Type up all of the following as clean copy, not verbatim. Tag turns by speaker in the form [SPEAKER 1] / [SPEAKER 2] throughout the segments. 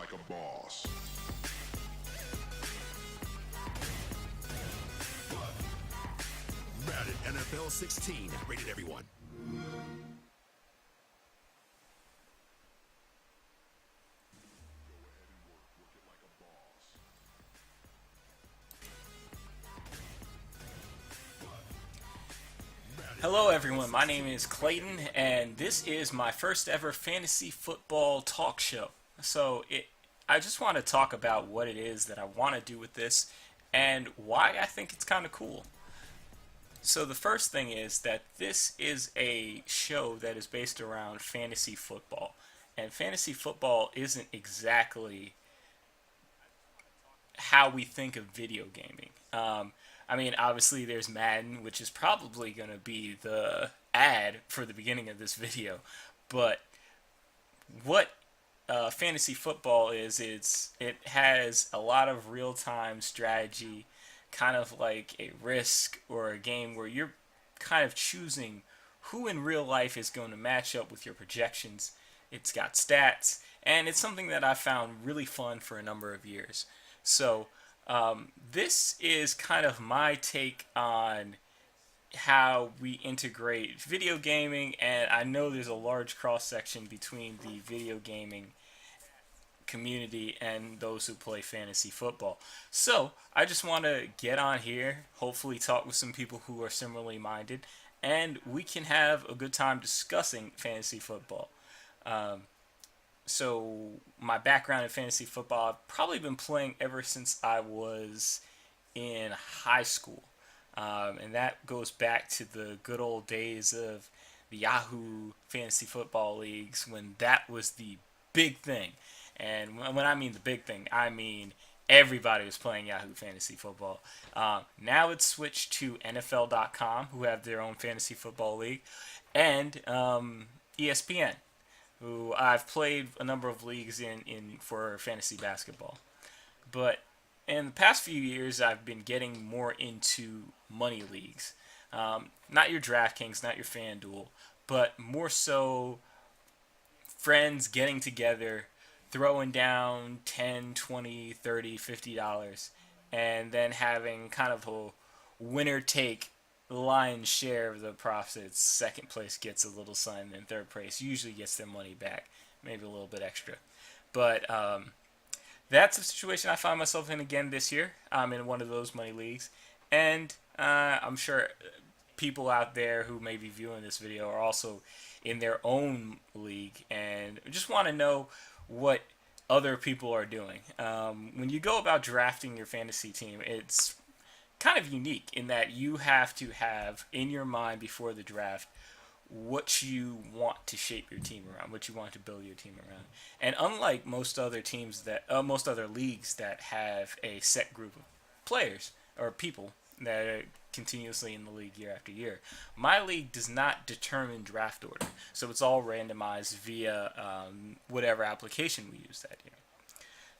[SPEAKER 1] like a boss.
[SPEAKER 2] Madden NFL 16, rated everyone.
[SPEAKER 3] Hello everyone, my name is Clayton, and this is my first ever fantasy football talk show. I just want to talk about what it is that I want to do with this, and why I think it's kind of cool. So the first thing is that this is a show that is based around fantasy football, and fantasy football isn't exactly how we think of video gaming. I mean, obviously there's Madden, which is probably going to be the ad for the beginning of this video. But what fantasy football is, it has a lot of real-time strategy, kind of like a Risk or a game where you're kind of choosing who in real life is going to match up with your projections. It's got stats, and it's something that I found really fun for a number of years. So this is kind of my take on how we integrate video gaming, and I know there's a large cross section between the video gaming community and those who play fantasy football. So I just want to get on here, hopefully talk with some people who are similarly minded, and we can have a good time discussing fantasy football. So my background in fantasy football, I've probably been playing ever since I was in high school. And that goes back to the good old days of the Yahoo fantasy football leagues, when that was the big thing. And when I mean the big thing, I mean everybody was playing Yahoo fantasy football. Now it's switched to NFL.com, who have their own fantasy football league, and ESPN, who I've played a number of leagues in for fantasy basketball. But in the past few years, I've been getting more into money leagues. Not your DraftKings, not your FanDuel, but more so friends getting together, throwing down 10, 20, 30, $50, and then having kind of a winner take the lion's share of the profits. Second place gets a little something, and third place usually gets their money back, maybe a little bit extra. But that's the situation I find myself in again this year. I'm in one of those money leagues, and I'm sure people out there who may be viewing this video are also in their own league and just want to know what other people are doing. When you go about drafting your fantasy team, it's kind of unique in that you have to have in your mind before the draft what you want to shape your team around, what you want to build your team around. And unlike most other most other leagues that have a set group of players or people that are continuously in the league year after year, my league does not determine draft order. So it's all randomized via whatever application we use that year.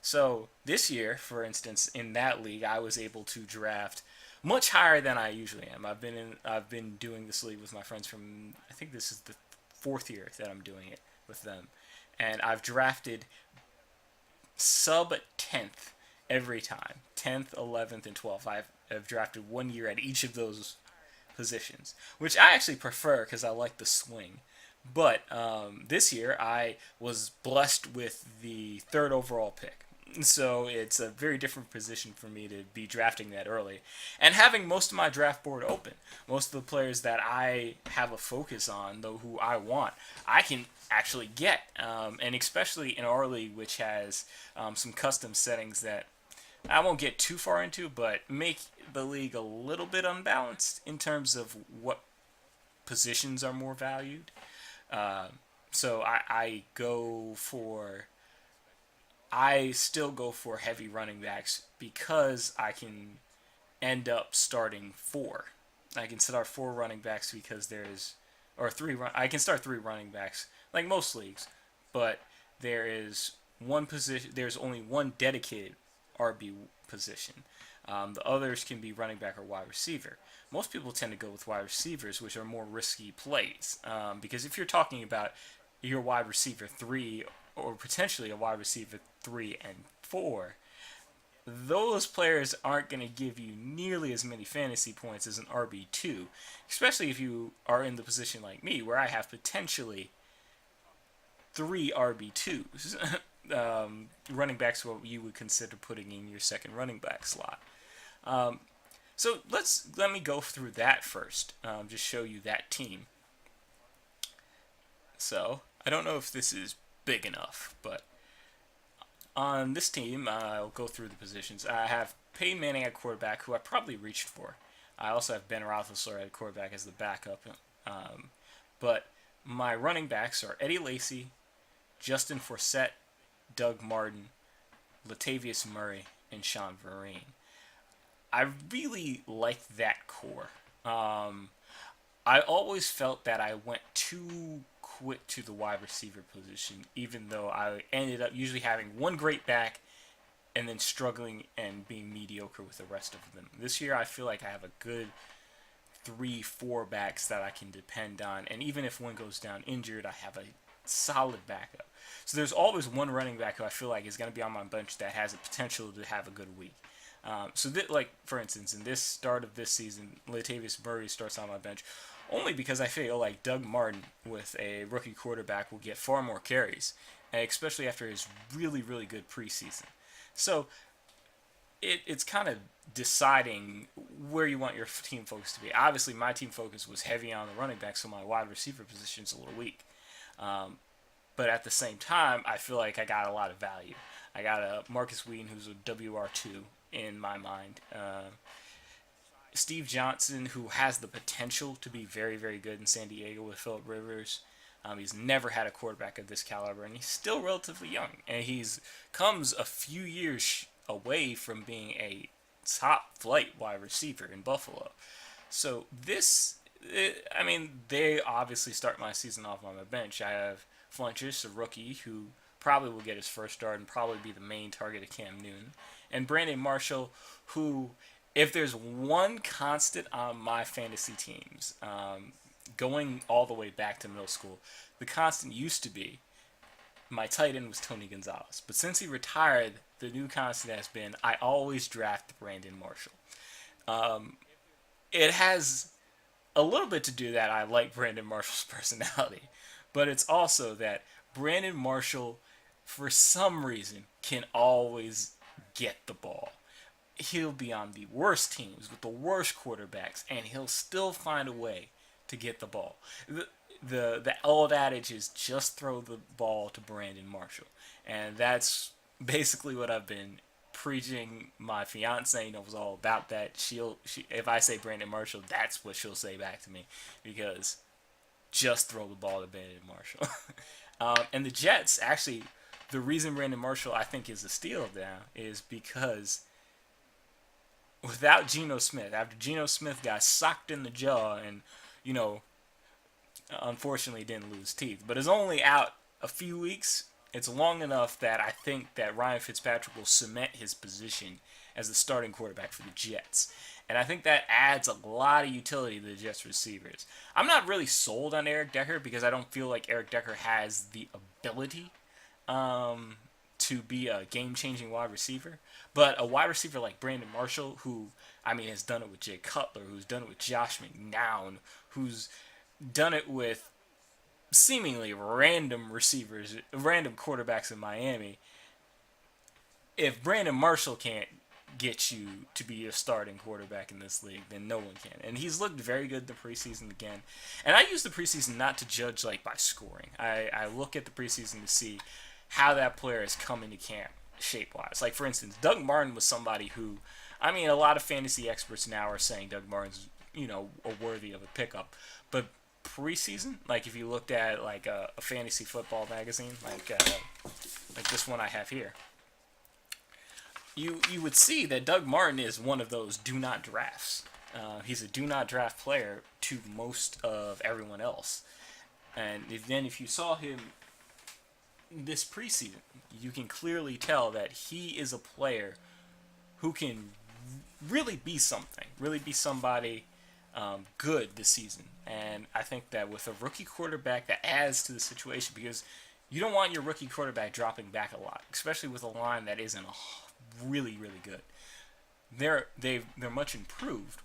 [SPEAKER 3] So this year, for instance, in that league, I was able to draft much higher than I usually am. I've been doing this league with my friends from, I think this is the fourth year that I'm doing it with them, and I've drafted sub 10th every time, 10th, 11th, and 12th. I've drafted 1 year at each of those positions, which I actually prefer because I like the swing. But this year I was blessed with the third overall pick. So it's a very different position for me to be drafting that early. And having most of my draft board open, most of the players that I have a focus on, though who I want, I can actually get. And especially in our league, which has some custom settings that I won't get too far into, but make the league a little bit unbalanced in terms of what positions are more valued. So I still go for heavy running backs because I can end up starting four. I can start four running backs because I can start three running backs like most leagues, but there's only one dedicated RB position. The others can be running back or wide receiver. Most people tend to go with wide receivers, which are more risky plays, because if you're talking about your wide receiver 3 or potentially a wide receiver 3 and 4, those players aren't going to give you nearly as many fantasy points as an RB2, especially if you are in the position like me where I have potentially 3 RB2s. Running backs, what you would consider putting in your second running back slot. So let me go through that first. Just show you that team. So I don't know if this is big enough, but on this team, I'll go through the positions. I have Peyton Manning at quarterback, who I probably reached for. I also have Ben Roethlisberger at quarterback as the backup. But my running backs are Eddie Lacy, Justin Forsett, Doug Martin, Latavius Murray, and Sean Vereen. I really like that core. I always felt that I went too quick to the wide receiver position, even though I ended up usually having one great back and then struggling and being mediocre with the rest of them. This year, I feel like I have a good 3-4 backs that I can depend on, and even if one goes down injured, I have a solid backup. So there's always one running back who I feel like is going to be on my bench that has the potential to have a good week. Like for instance, in this start of this season, Latavius Murray starts on my bench only because I feel like Doug Martin with a rookie quarterback will get far more carries, especially after his really, really good preseason. So it's kind of deciding where you want your team focus to be. Obviously, my team focus was heavy on the running back, so my wide receiver position is a little weak. But at the same time, I feel like I got a lot of value. I got a Marcus Wheaton, who's a WR2 in my mind. Steve Johnson, who has the potential to be very, very good in San Diego with Phillip Rivers. He's never had a quarterback of this caliber, and he's still relatively young. And he's comes a few years away from being a top-flight wide receiver in Buffalo. So they obviously start my season off on the bench. I have Funchess, a rookie, who probably will get his first start and probably be the main target of Cam Newton. And Brandon Marshall, who, if there's one constant on my fantasy teams, going all the way back to middle school, the constant used to be my tight end was Tony Gonzalez. But since he retired, the new constant has been I always draft Brandon Marshall. It has a little bit to do that I like Brandon Marshall's personality, but it's also that Brandon Marshall, for some reason, can always get the ball. He'll be on the worst teams with the worst quarterbacks, and he'll still find a way to get the ball. The old adage is just throw the ball to Brandon Marshall, and that's basically what I've been preaching. My fiance knows all about that. If I say Brandon Marshall, that's what she'll say back to me, because just throw the ball to Brandon Marshall. And the Jets, actually, the reason Brandon Marshall I think is a steal now is because without Geno Smith, after Geno Smith got socked in the jaw and, unfortunately didn't lose teeth, but is only out a few weeks, it's long enough that I think that Ryan Fitzpatrick will cement his position as the starting quarterback for the Jets. And I think that adds a lot of utility to the Jets receivers. I'm not really sold on Eric Decker because I don't feel like Eric Decker has the ability to be a game-changing wide receiver. But a wide receiver like Brandon Marshall, who, has done it with Jay Cutler, who's done it with Josh McNown, who's done it with seemingly random quarterbacks in Miami. If Brandon Marshall can't get you to be a starting quarterback in this league, then no one can. And he's looked very good the preseason again. And I use the preseason not to judge by scoring. I look at the preseason to see how that player has come into camp shape-wise. Like, for instance, Doug Martin was somebody who, a lot of fantasy experts now are saying Doug Martin's, worthy of a pickup. But preseason, if you looked at a fantasy football magazine, like this one I have here, you would see that Doug Martin is one of those do not drafts. He's a do not draft player to most of everyone else. And if you saw him this preseason, you can clearly tell that he is a player who can really be somebody good this season. And I think that with a rookie quarterback, that adds to the situation, because You don't want your rookie quarterback dropping back a lot, especially with a line that isn't really, really good. They're much improved,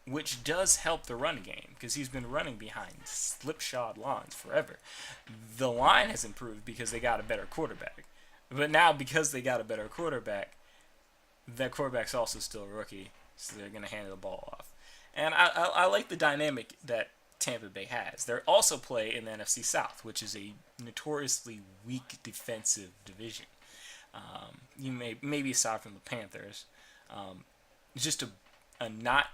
[SPEAKER 3] which does help the run game because he's been running behind slipshod lines forever. The line has improved because they got a better quarterback, but now because they got a better quarterback, that quarterback's also still a rookie, so they're gonna hand the ball off. And I like the dynamic that Tampa Bay has. They also play in the NFC South, which is a notoriously weak defensive division. Maybe aside from the Panthers, it's just a not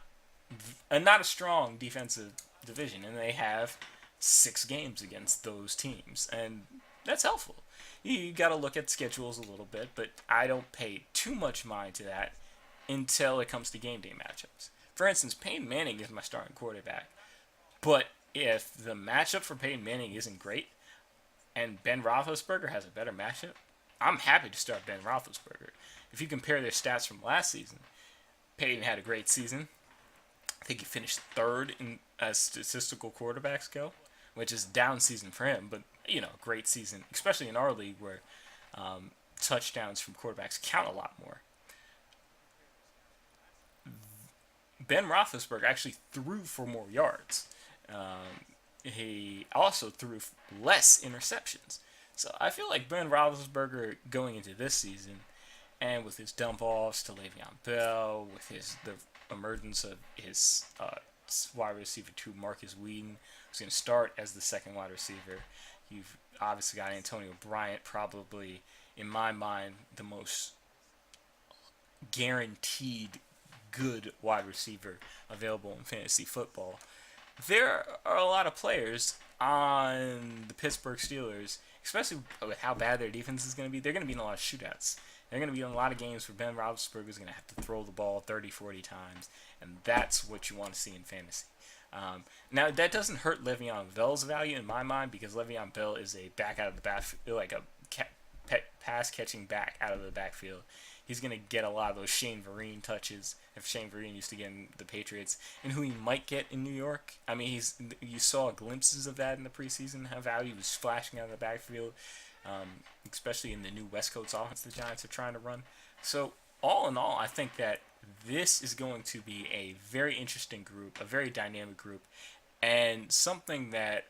[SPEAKER 3] a strong defensive division, and they have 6 games against those teams, and that's helpful. You got to look at schedules a little bit, but I don't pay too much mind to that until it comes to game day matchups. For instance, Peyton Manning is my starting quarterback, but if the matchup for Peyton Manning isn't great, and Ben Roethlisberger has a better matchup, I'm happy to start Ben Roethlisberger. If you compare their stats from last season, Peyton had a great season. I think he finished 3rd in as statistical quarterbacks go, which is a down season for him, but great season, especially in our league where touchdowns from quarterbacks count a lot more. Ben Roethlisberger actually threw for more yards. He also threw less interceptions. So I feel like Ben Roethlisberger going into this season, and with his dump offs to Le'Veon Bell, with the emergence of his wide receiver to Marcus Whedon, who's going to start as the second wide receiver. You've obviously got Antonio Bryant, probably, in my mind, the most guaranteed good wide receiver available in fantasy football. There are a lot of players on the Pittsburgh Steelers, especially with how bad their defense is going to be. They're going to be in a lot of shootouts. They're going to be in a lot of games where Ben Roethlisberger is going to have to throw the ball 30, 40 times, and that's what you want to see in fantasy. Now, that doesn't hurt Le'Veon Bell's value in my mind because Le'Veon Bell is a back out of the backfield, like a pass-catching back out of the backfield. He's going to get a lot of those Shane Vereen touches if Shane Vereen used to get in the Patriots, and who he might get in New York. I mean, you saw glimpses of that in the preseason, how value was flashing out of the backfield, especially in the new West Coast offense the Giants are trying to run. So, all in all, I think that this is going to be a very interesting group, a very dynamic group, and something that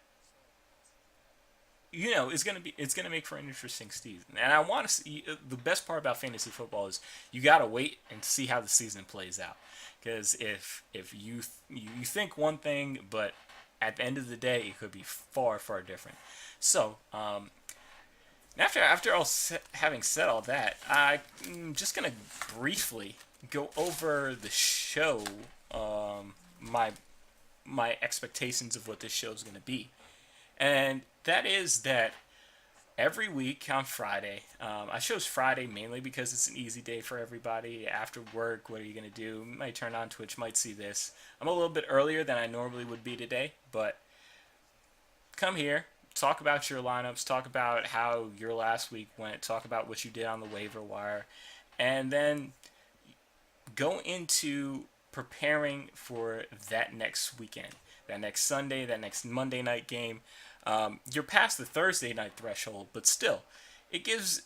[SPEAKER 3] it's going to make for an interesting season. And I want to see, the best part about fantasy football is you got to wait and see how the season plays out. Because if you think one thing, but at the end of the day, it could be far, far different. So, after having said all that, I'm just going to briefly go over the show, my expectations of what this show is going to be. And that is that every week on Friday, I chose Friday mainly because it's an easy day for everybody. After work, what are you going to do? You might turn on Twitch, might see this. I'm a little bit earlier than I normally would be today, but come here, talk about your lineups, talk about how your last week went, talk about what you did on the waiver wire, and then go into preparing for that next weekend, that next Sunday, that next Monday night game. You're past the Thursday night threshold, but still, it gives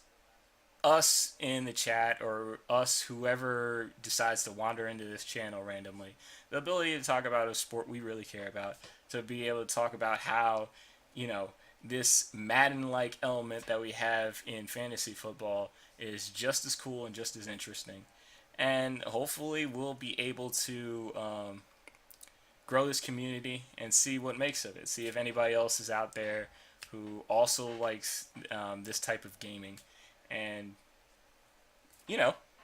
[SPEAKER 3] us in the chat, or us, whoever decides to wander into this channel randomly, the ability to talk about a sport we really care about, to be able to talk about how, this Madden-like element that we have in fantasy football is just as cool and just as interesting. And hopefully we'll be able to grow this community and see what makes of it. See if anybody else is out there who also likes this type of gaming. And,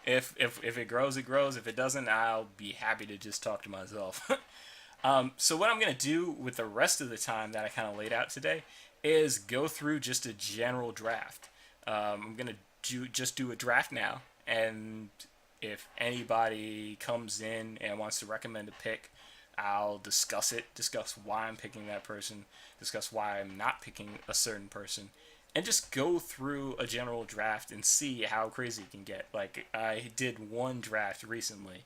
[SPEAKER 3] if it grows, it grows. If it doesn't, I'll be happy to just talk to myself. So what I'm going to do with the rest of the time that I kind of laid out today is go through just a general draft. I'm going to just do a draft now, and if anybody comes in and wants to recommend a pick, I'll discuss why I'm picking that person, discuss why I'm not picking a certain person, and just go through a general draft and see how crazy it can get. Like, I did one draft recently,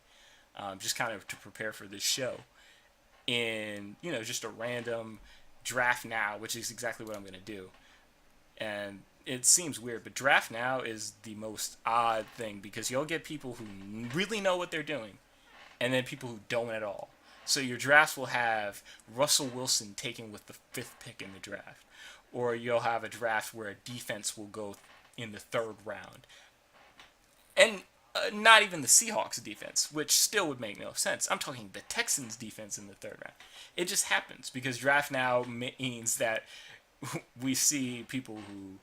[SPEAKER 3] just kind of to prepare for this show, in, just a random draft now, which is exactly what I'm going to do. And it seems weird, but draft now is the most odd thing because you'll get people who really know what they're doing and then people who don't at all. So your drafts will have Russell Wilson taken with the 5th pick in the draft, or you'll have a draft where a defense will go in the 3rd round, and not even the Seahawks defense, which still would make no sense. I'm talking the Texans defense in the 3rd round. It just happens because draft now means that we see people who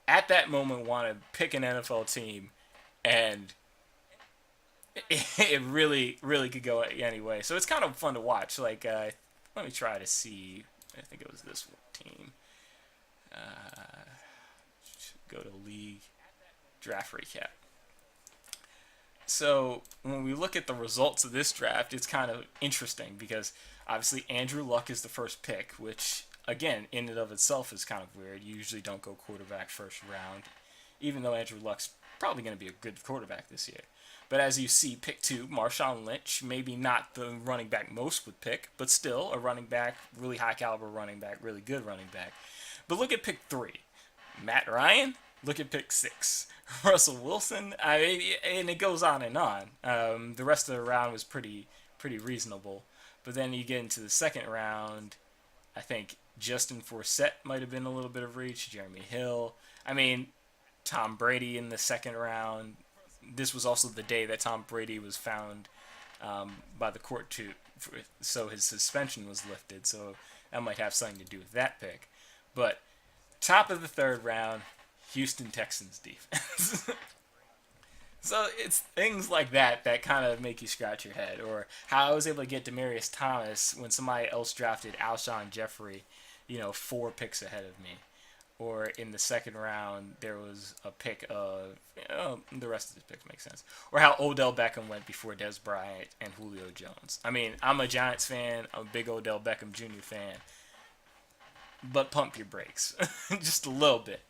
[SPEAKER 3] at that moment want to pick an NFL team, and it really, really could go anyway. So it's kind of fun to watch. Like, let me try to see. I think it was this team. Go to league draft recap. So when we look at the results of this draft, it's kind of interesting because obviously Andrew Luck is the first pick, which again, in and of itself is kind of weird. You usually don't go quarterback first round, even though Andrew Luck's probably going to be a good quarterback this year. But as you see, pick 2, Marshawn Lynch, maybe not the running back most would pick, but still a running back, really high caliber running back, really good running back. But look at pick 3, Matt Ryan. Look at pick 6, Russell Wilson. And it goes on and on. The rest of the round was pretty reasonable. But then you get into the 2nd round, I think Justin Forsett might have been a little bit of reach, Jeremy Hill. I mean, Tom Brady in the 2nd round. This was also the day that Tom Brady was found by the court so his suspension was lifted. So that might have something to do with that pick. But top of the 3rd round, Houston Texans defense. So it's things like that that kind of make you scratch your head. Or how I was able to get Demaryius Thomas when somebody else drafted Alshon Jeffrey, 4 picks ahead of me. Or in the 2nd round, there was a pick of, the rest of the picks make sense. Or how Odell Beckham went before Dez Bryant and Julio Jones. I mean, I'm a Giants fan, I'm a big Odell Beckham Jr. fan. But pump your brakes. Just a little bit.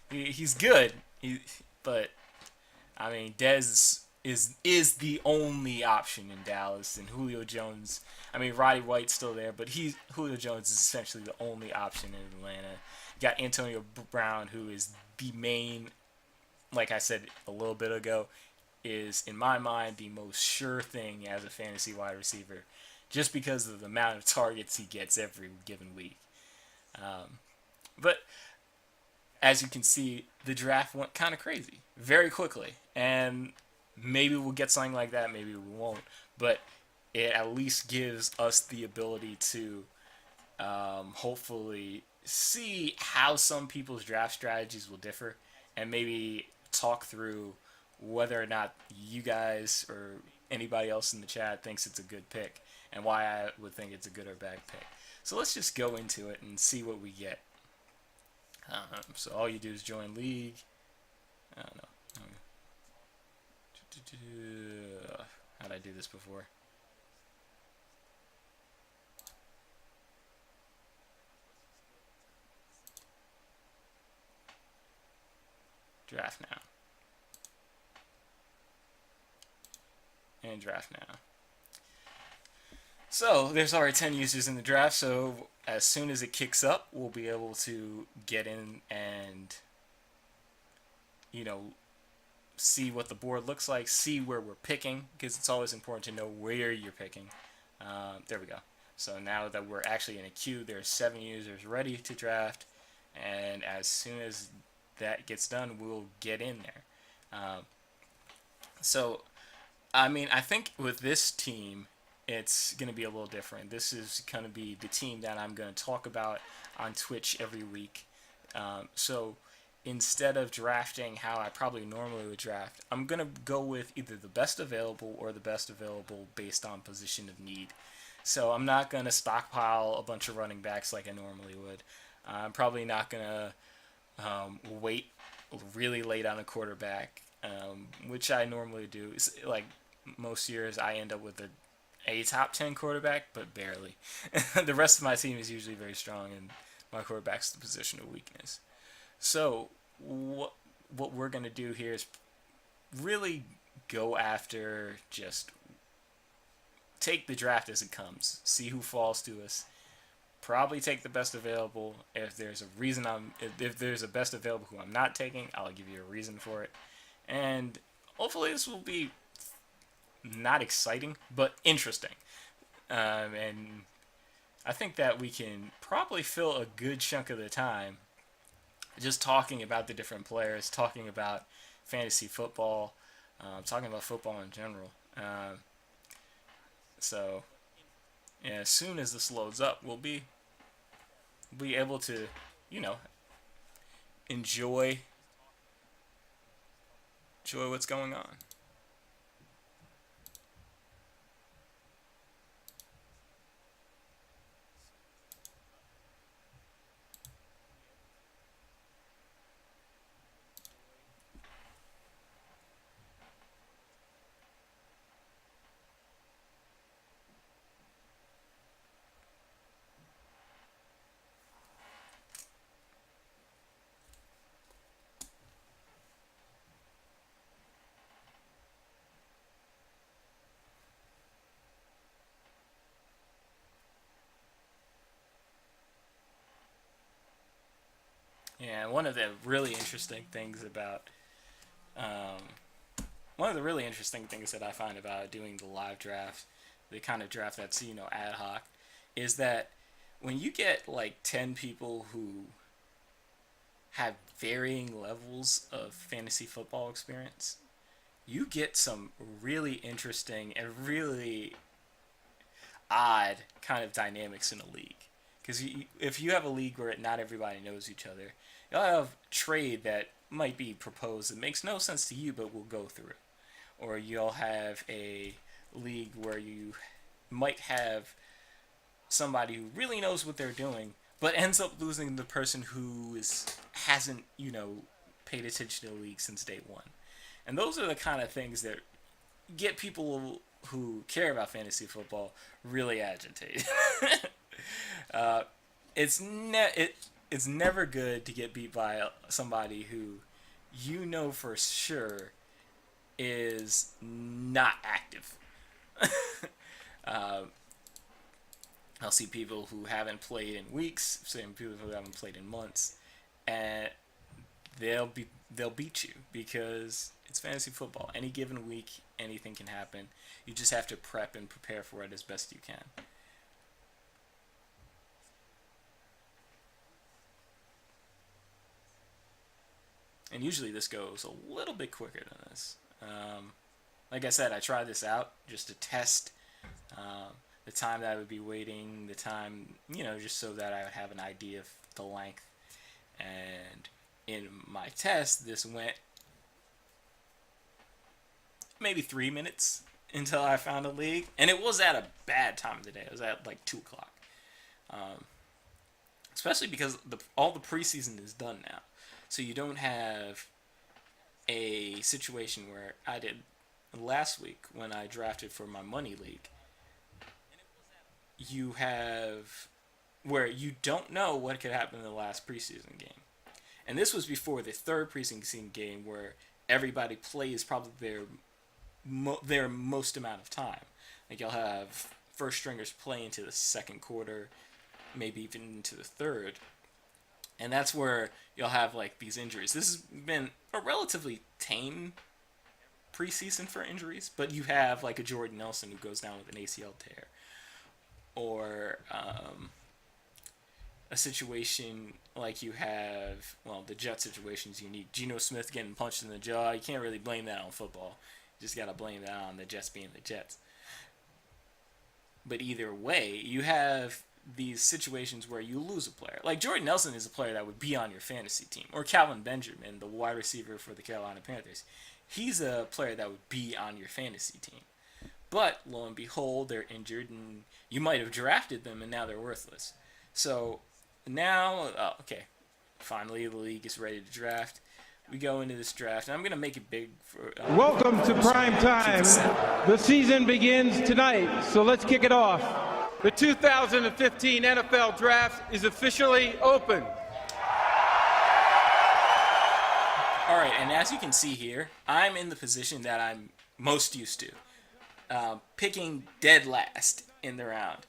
[SPEAKER 3] He's good. But, I mean, Dez is the only option in Dallas. And Julio Jones, I mean, Roddy White's still there, but Julio Jones is essentially the only option in Atlanta. You got Antonio Brown, who is the main, like I said a little bit ago, is, in my mind, the most sure thing as a fantasy wide receiver, just because of the amount of targets he gets every given week. But as you can see, the draft went kind of crazy very quickly, and maybe we'll get something like that, maybe we won't, but it at least gives us the ability to hopefully see how some people's draft strategies will differ, and maybe talk through whether or not you guys or anybody else in the chat thinks it's a good pick, and why I would think it's a good or bad pick. So let's just go into it and see what we get. So all you do is join league. I don't know. How'd I do this before? Draft now. And draft now. So there's already 10 users in the draft, so as soon as it kicks up, we'll be able to get in and, see what the board looks like, see where we're picking, because it's always important to know where you're picking. There we go. So now that we're actually in a queue, there's 7 users ready to draft, and as soon as that gets done, we'll get in there. So, I mean, I think with this team, it's going to be a little different. This is going to be the team that I'm going to talk about on Twitch every week. So instead of drafting how I probably normally would draft, I'm going to go with either the best available or the best available based on position of need. So I'm not going to stockpile a bunch of running backs like I normally would. I'm probably not going to wait really late on a quarterback, which I normally do. It's like most years I end up with a top 10 quarterback, but barely. The rest of my team is usually very strong, and my quarterback's the position of weakness. So what we're going to do here is really go after, just take the draft as it comes, see who falls to us, probably take the best available. If there's a reason if there's a best available who I'm not taking, I'll give you a reason for it. And hopefully this will be not exciting, but interesting. And I think that we can probably fill a good chunk of the time just talking about the different players, talking about fantasy football, talking about football in general. So, yeah, as soon as this loads up, we'll be able to, you know, enjoy what's going on. Yeah, one of the really interesting things about um, one of the really interesting things that I find about doing the live draft, the kind of draft that's ad hoc, is that when you get like 10 people who have varying levels of fantasy football experience, you get some really interesting and really odd kind of dynamics in a league. Because if you have a league where not everybody knows each other, you'll have trade that might be proposed that makes no sense to you but will go through. Or you'll have a league where you might have somebody who really knows what they're doing but ends up losing the person who hasn't paid attention to the league since day one. And those are the kind of things that get people who care about fantasy football really agitated. It's never good to get beat by somebody who you know for sure is not active. I'll see people who haven't played in weeks, some people who haven't played in months, and they'll beat you because it's fantasy football. Any given week, anything can happen. You just have to prep and prepare for it as best you can. And usually this goes a little bit quicker than this. Like I said, I tried this out just to test the time that I would be waiting, the time, just so that I would have an idea of the length. And in my test, this went maybe 3 minutes until I found a league. And it was at a bad time of the day. It was at like 2 o'clock. Especially because all the preseason is done now. So you don't have a situation where I did last week when I drafted for my money league. You have where you don't know what could happen in the last preseason game. And this was before the third preseason game where everybody plays probably their most amount of time. Like you'll have first stringers play into the second quarter, maybe even into the third. And that's where you'll have like these injuries. This has been a relatively tame preseason for injuries, but you have like a Jordan Nelson who goes down with an ACL tear. Or a situation like you have, the Jet situation is unique. Geno Smith getting punched in the jaw, you can't really blame that on football. You just got to blame that on the Jets being the Jets. But either way, you have these situations where you lose a player. Like Jordan Nelson is a player that would be on your fantasy team. Or Calvin Benjamin, the wide receiver for the Carolina Panthers. He's a player that would be on your fantasy team. But, lo and behold, they're injured, and you might have drafted them, and now they're worthless. So, now, finally the league is ready to draft. We go into this draft, and I'm going to make it big.
[SPEAKER 1] Welcome to prime time. The season begins tonight, so let's kick it off. The 2015 NFL Draft is officially open.
[SPEAKER 3] All right, and as you can see here, I'm in the position that I'm most used to. Picking dead last in the round.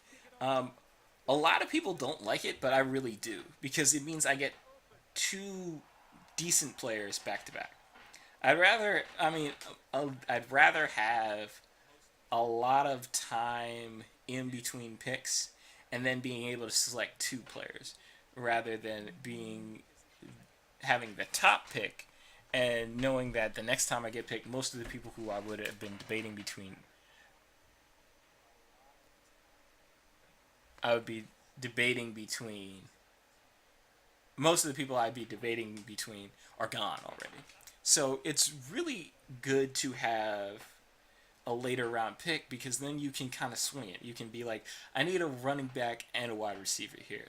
[SPEAKER 3] A lot of people don't like it, but I really do, because it means I get two decent players back to back. I'd rather have a lot of time in between picks and then being able to select two players rather than having the top pick and knowing that the next time I get picked, most of the people who I would have been debating between, I would be debating between, most of the people I'd be debating between are gone already. So it's really good to have a later round pick, because then you can kind of swing it. You can be like, I need a running back and a wide receiver here.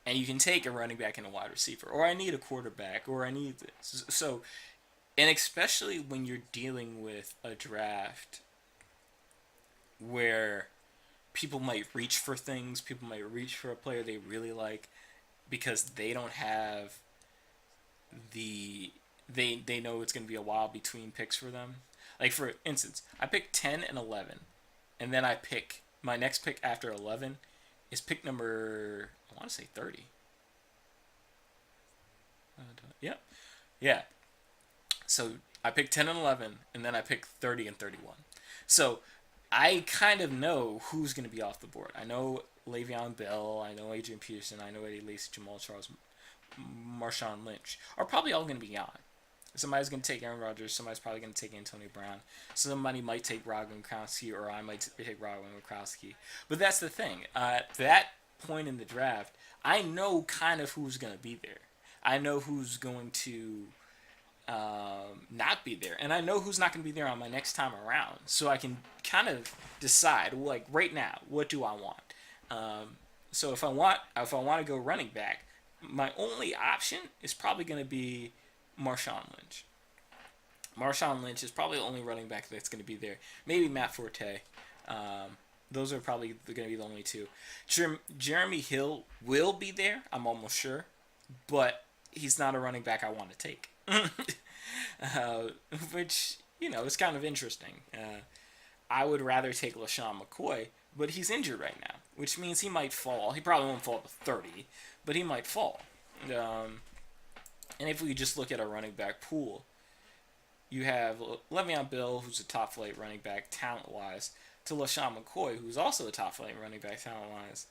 [SPEAKER 3] And you can take a running back and a wide receiver. Or I need a quarterback, or I need this. So, and especially when you're dealing with a draft where people might reach for things, people might reach for a player they really like because they don't have they know it's going to be a while between picks for them. Like, for instance, I pick 10 and 11, and then I pick my next pick after 11 is pick number, I want to say 30. Yep. Yeah. So I pick 10 and 11, and then I pick 30 and 31. So I kind of know who's going to be off the board. I know Le'Veon Bell, I know Adrian Peterson, I know Eddie Lacy, Jamal Charles, Marshawn Lynch are probably all going to be gone. Somebody's going to take Aaron Rodgers. Somebody's probably going to take Antonio Brown. Somebody might take Rob Gronkowski, or I might take Rob Gronkowski. But that's the thing. At that point in the draft, I know kind of who's going to be there. I know who's going to not be there. And I know who's not going to be there on my next time around. So I can kind of decide, like, right now, what do I want? So if I want to go running back, my only option is probably going to be Marshawn Lynch. Marshawn Lynch is probably the only running back that's going to be there. Maybe Matt Forte. Those are probably going to be the only two. Jeremy Hill will be there, I'm almost sure. But he's not a running back I want to take. Which, is kind of interesting. I would rather take LaShawn McCoy, but he's injured right now, which means he might fall. He probably won't fall to 30, but he might fall. And if we just look at our running back pool, you have Le'Veon Bell, who's a top flight running back talent-wise, to LaShawn McCoy, who's also a top flight running back talent-wise.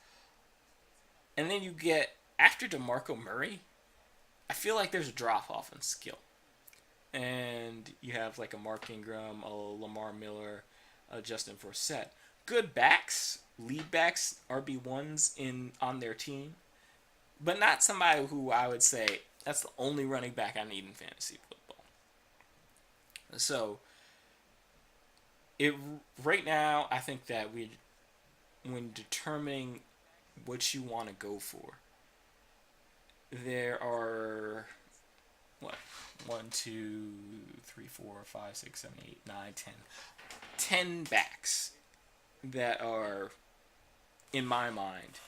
[SPEAKER 3] And then you get, after DeMarco Murray, I feel like there's a drop-off in skill. And you have like a Mark Ingram, a Lamar Miller, a Justin Forsett. Good backs, lead backs, RB1s on their team, but not somebody who I would say, that's the only running back I need in fantasy football. So, right now, I think that when determining what you want to go for, there are 1, 2, 3, 4, 5, 6, 7, 8, 9, 10 backs that are, in my mind,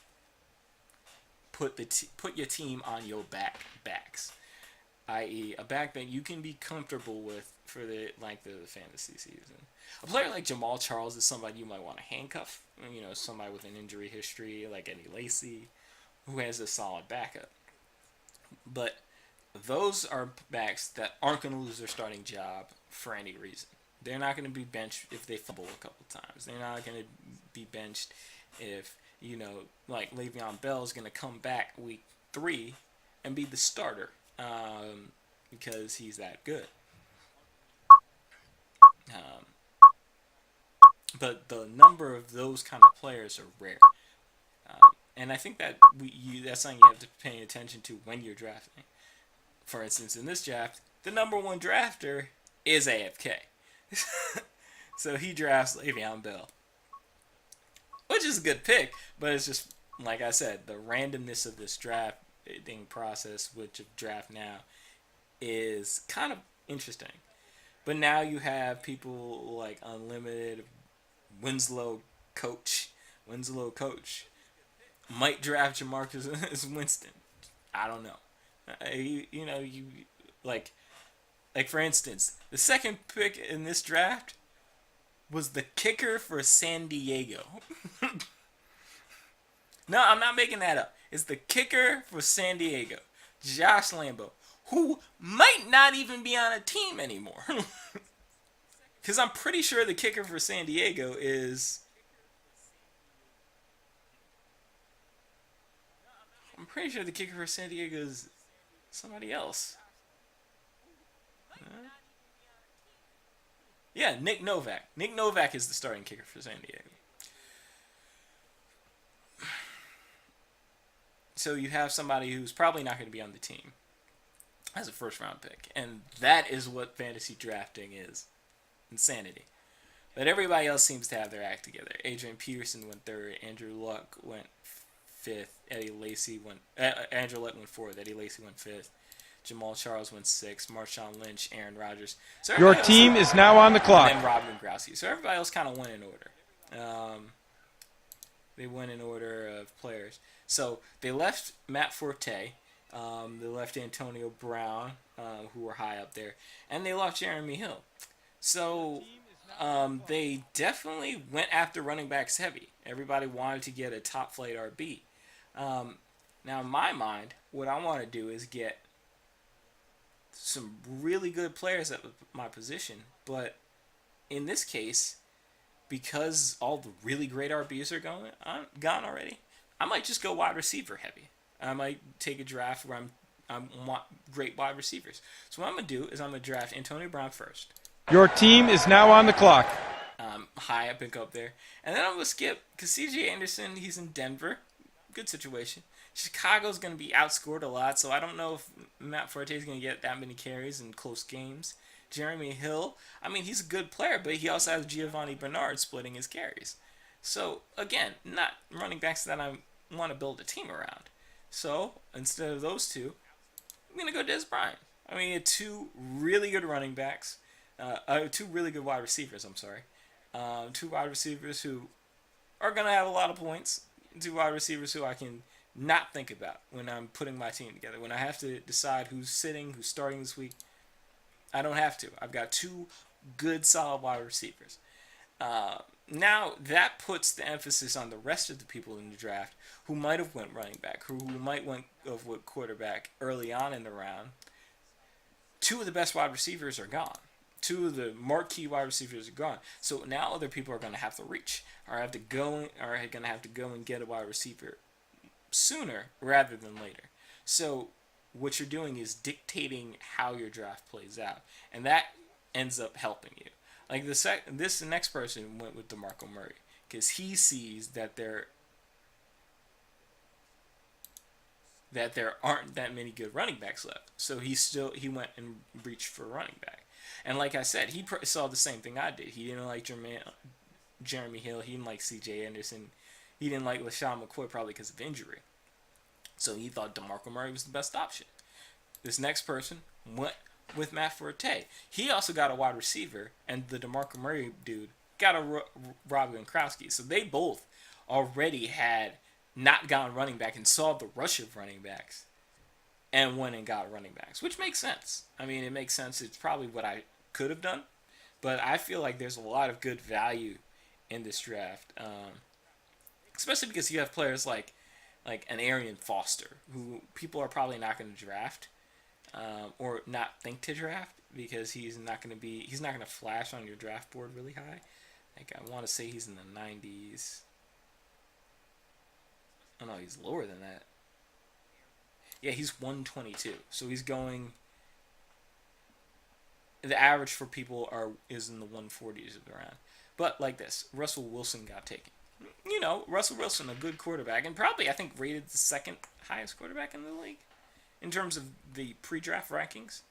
[SPEAKER 3] put your team on your backs, i.e., a back that you can be comfortable with for the length of the fantasy season. A player like Jamal Charles is somebody you might want to handcuff. Somebody with an injury history like Eddie Lacy, who has a solid backup. But those are backs that aren't going to lose their starting job for any reason. They're not going to be benched if they fumble a couple times. They're not going to be benched if, like Le'Veon Bell is going to come back week 3 and be the starter because he's that good. But the number of those kind of players are rare. And I think that that's something you have to pay attention to when you're drafting. For instance, in this draft, the number 1 drafter is AFK. So he drafts Le'Veon Bell, which is a good pick, but it's just, like I said, the randomness of this drafting process, which of draft now, is kind of interesting. But now you have people like Unlimited, Winslow Coach might draft Jamarcus Winston. I don't know. Like for instance, the second pick in this draft was the kicker for San Diego. No, I'm not making that up. It's the kicker for San Diego, Josh Lambo, who might not even be on a team anymore. Because I'm pretty sure the kicker for San Diego is... I'm pretty sure the kicker for San Diego is somebody else. Yeah, Nick Novak. Nick Novak is the starting kicker for San Diego. So you have somebody who's probably not going to be on the team as a first-round pick. And that is what fantasy drafting is. Insanity. But everybody else seems to have their act together. Adrian Peterson went third. Andrew Luck went fifth. Andrew Luck went fourth. Eddie Lacy went fifth. Jamal Charles went sixth. Marshawn Lynch, Aaron Rodgers. So
[SPEAKER 1] Your team is now on the clock.
[SPEAKER 3] And Rob Gronkowski. So everybody else kind of went in order. They went in order of players. So they left Matt Forte. They left Antonio Brown, who were high up there. And they lost Jeremy Hill. So they definitely went after running backs heavy. Everybody wanted to get a top flight RB. Now, in my mind, what I want to do is get some really good players at my position. But in this case, because all the really great RBs are gone already, I might just go wide receiver heavy. I might take a draft where I want great wide receivers. So what I'm going to do is I'm going to draft Antonio Brown first.
[SPEAKER 1] Your team is now on the clock.
[SPEAKER 3] High up and go up there. And then I'm going to skip, because C.J. Anderson, he's in Denver. Good situation. Chicago's going to be outscored a lot, so I don't know if Matt Forte is going to get that many carries in close games. Jeremy Hill, I mean, he's a good player, but he also has Giovanni Bernard splitting his carries. So, again, not running backs that I want to build a team around. So, instead of those two, I'm going to go Dez Bryant. I mean, had two really good running backs. Two really good wide receivers, I'm sorry. Two wide receivers who are going to have a lot of points. Two wide receivers who I can not think about when I'm putting my team together. When I have to decide who's sitting, who's starting this week, I don't have to. I've got two good, solid wide receivers. Now, that puts the emphasis on the rest of the people in the draft who might have went running back, who might went with quarterback early on in the round. Two of the best wide receivers are gone. Two of the marquee wide receivers are gone. So now other people are going to have to reach, or are going to have to go and get a wide receiver sooner rather than later. So what you're doing is dictating how your draft plays out, and that ends up helping you. Like this next person went with DeMarco Murray because he sees that there aren't that many good running backs left. So he went and reached for a running back. And like I said, he saw the same thing I did. He didn't like Jeremy Hill. He didn't like C.J. Anderson. He didn't like LaShawn McCoy probably because of injury. So he thought DeMarco Murray was the best option. This next person went with Matt Forte. He also got a wide receiver, and the DeMarco Murray dude got a Rob Gronkowski. So they both already had not gone running back and saw the rush of running backs and went and got running backs, which makes sense. I mean, it makes sense. It's probably what I could have done, but I feel like there's a lot of good value in this draft, especially because you have players like an Arian Foster, who people are probably not going to draft or not think to draft because he's not going to flash on your draft board really high. Like I want to say he's in the 90s. Oh no, he's lower than that. Yeah, he's 122. So he's going. The average for people is in the 140s of the round. But like this, Russell Wilson got taken. You know, Russell Wilson, a good quarterback, and probably I think rated the second highest quarterback in the league in terms of the pre-draft rankings.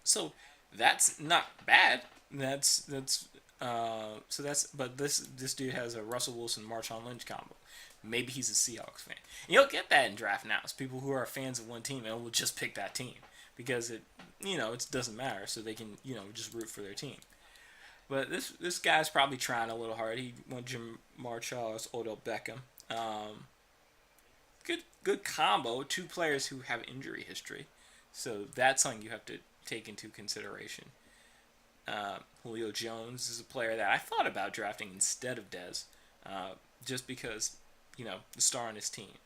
[SPEAKER 3] So that's not bad. But this dude has a Russell Wilson Marshawn Lynch combo. Maybe he's a Seahawks fan. And you'll get that in draft now. It's people who are fans of one team and will just pick that team because it doesn't matter, so they can just root for their team. But this guy's probably trying a little hard. He went Jamar Charles, Odell Beckham. Good combo. Two players who have injury history, so that's something you have to take into consideration. Julio Jones is a player that I thought about drafting instead of Dez. just because, the star on his team.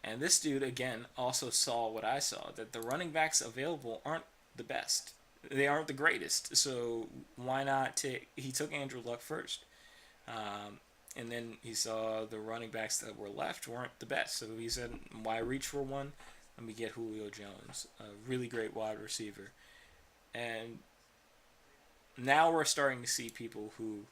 [SPEAKER 3] And this dude, again, also saw what I saw, that the running backs available aren't the best. They aren't the greatest. So why not he took Andrew Luck first. And then he saw the running backs that were left weren't the best. So he said, why reach for one? Let me get Julio Jones, a really great wide receiver. And now we're starting to see people who,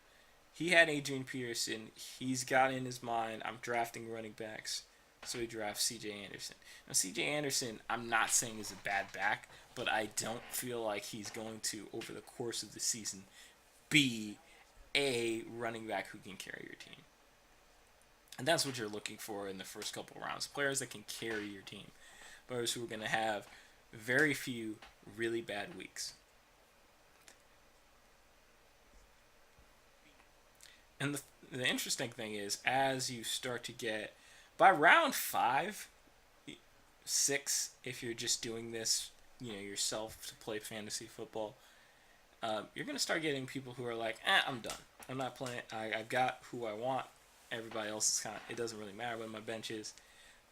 [SPEAKER 3] he had Adrian Peterson. He's got in his mind, I'm drafting running backs. So he drafts C.J. Anderson. Now, C.J. Anderson, I'm not saying is a bad back, but I don't feel like he's going to, over the course of the season, be a running back who can carry your team. And that's what you're looking for in the first couple of rounds. Players that can carry your team. Players who are going to have very few really bad weeks. And the interesting thing is, as you start to get, by round 5, 6, if you're just doing this, yourself to play fantasy football, you're going to start getting people who are like, I'm done. I'm not playing. I've got who I want. Everybody else is it doesn't really matter what my bench is.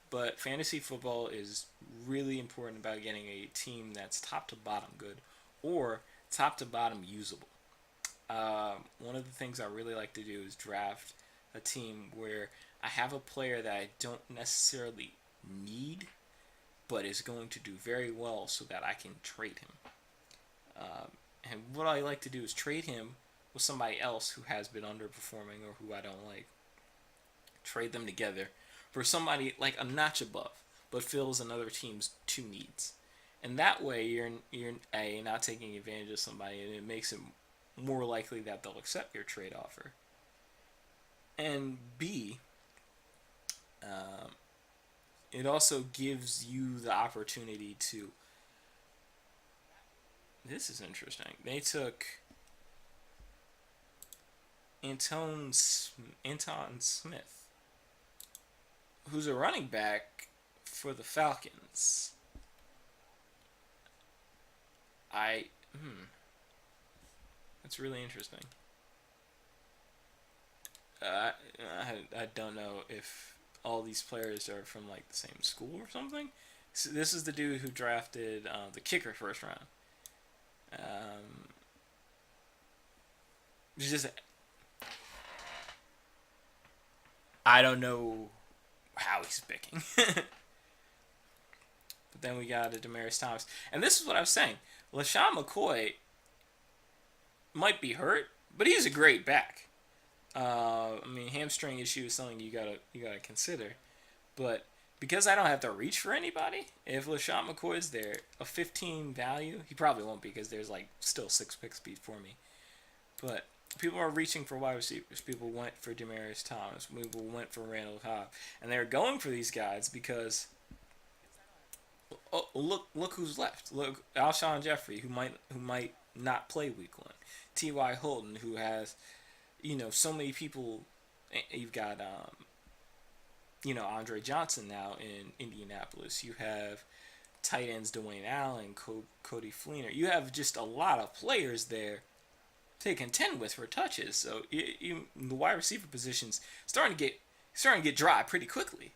[SPEAKER 3] But fantasy football is really important about getting a team that's top to bottom good or top to bottom usable. One of the things I really like to do is draft a team where I have a player that I don't necessarily need, but is going to do very well so that I can trade him. And what I like to do is trade him with somebody else who has been underperforming or who I don't like. Trade them together for somebody like a notch above, but fills another team's 2 needs. And that way you're A, not taking advantage of somebody, and it makes it more likely that they'll accept your trade offer. And B, it also gives you the opportunity to... This is interesting. They took Anton Smith, who's a running back for the Falcons. That's really interesting. I don't know if all these players are from like the same school or something. So this is the dude who drafted the kicker first round. I don't know how he's picking. But then we got a Demaryius Thomas. And this is what I was saying. LaShawn McCoy might be hurt, but he's a great back. Hamstring issue is something you gotta consider. But because I don't have to reach for anybody, if LaShawn McCoy is there, a 15 value, he probably won't be because there's still 6 picks before me. But people are reaching for wide receivers. People went for Demaryius Thomas. People went for Randall Cobb, and they're going for these guys because look who's left. Look, Alshon Jeffrey, who might not play week 1. T.Y. Hilton, who has so many people. You've got Andre Johnson now in Indianapolis. You have tight ends Dwayne Allen, Cody Fleener. You have just a lot of players there to contend with for touches. So the wide receiver position's starting to get dry pretty quickly.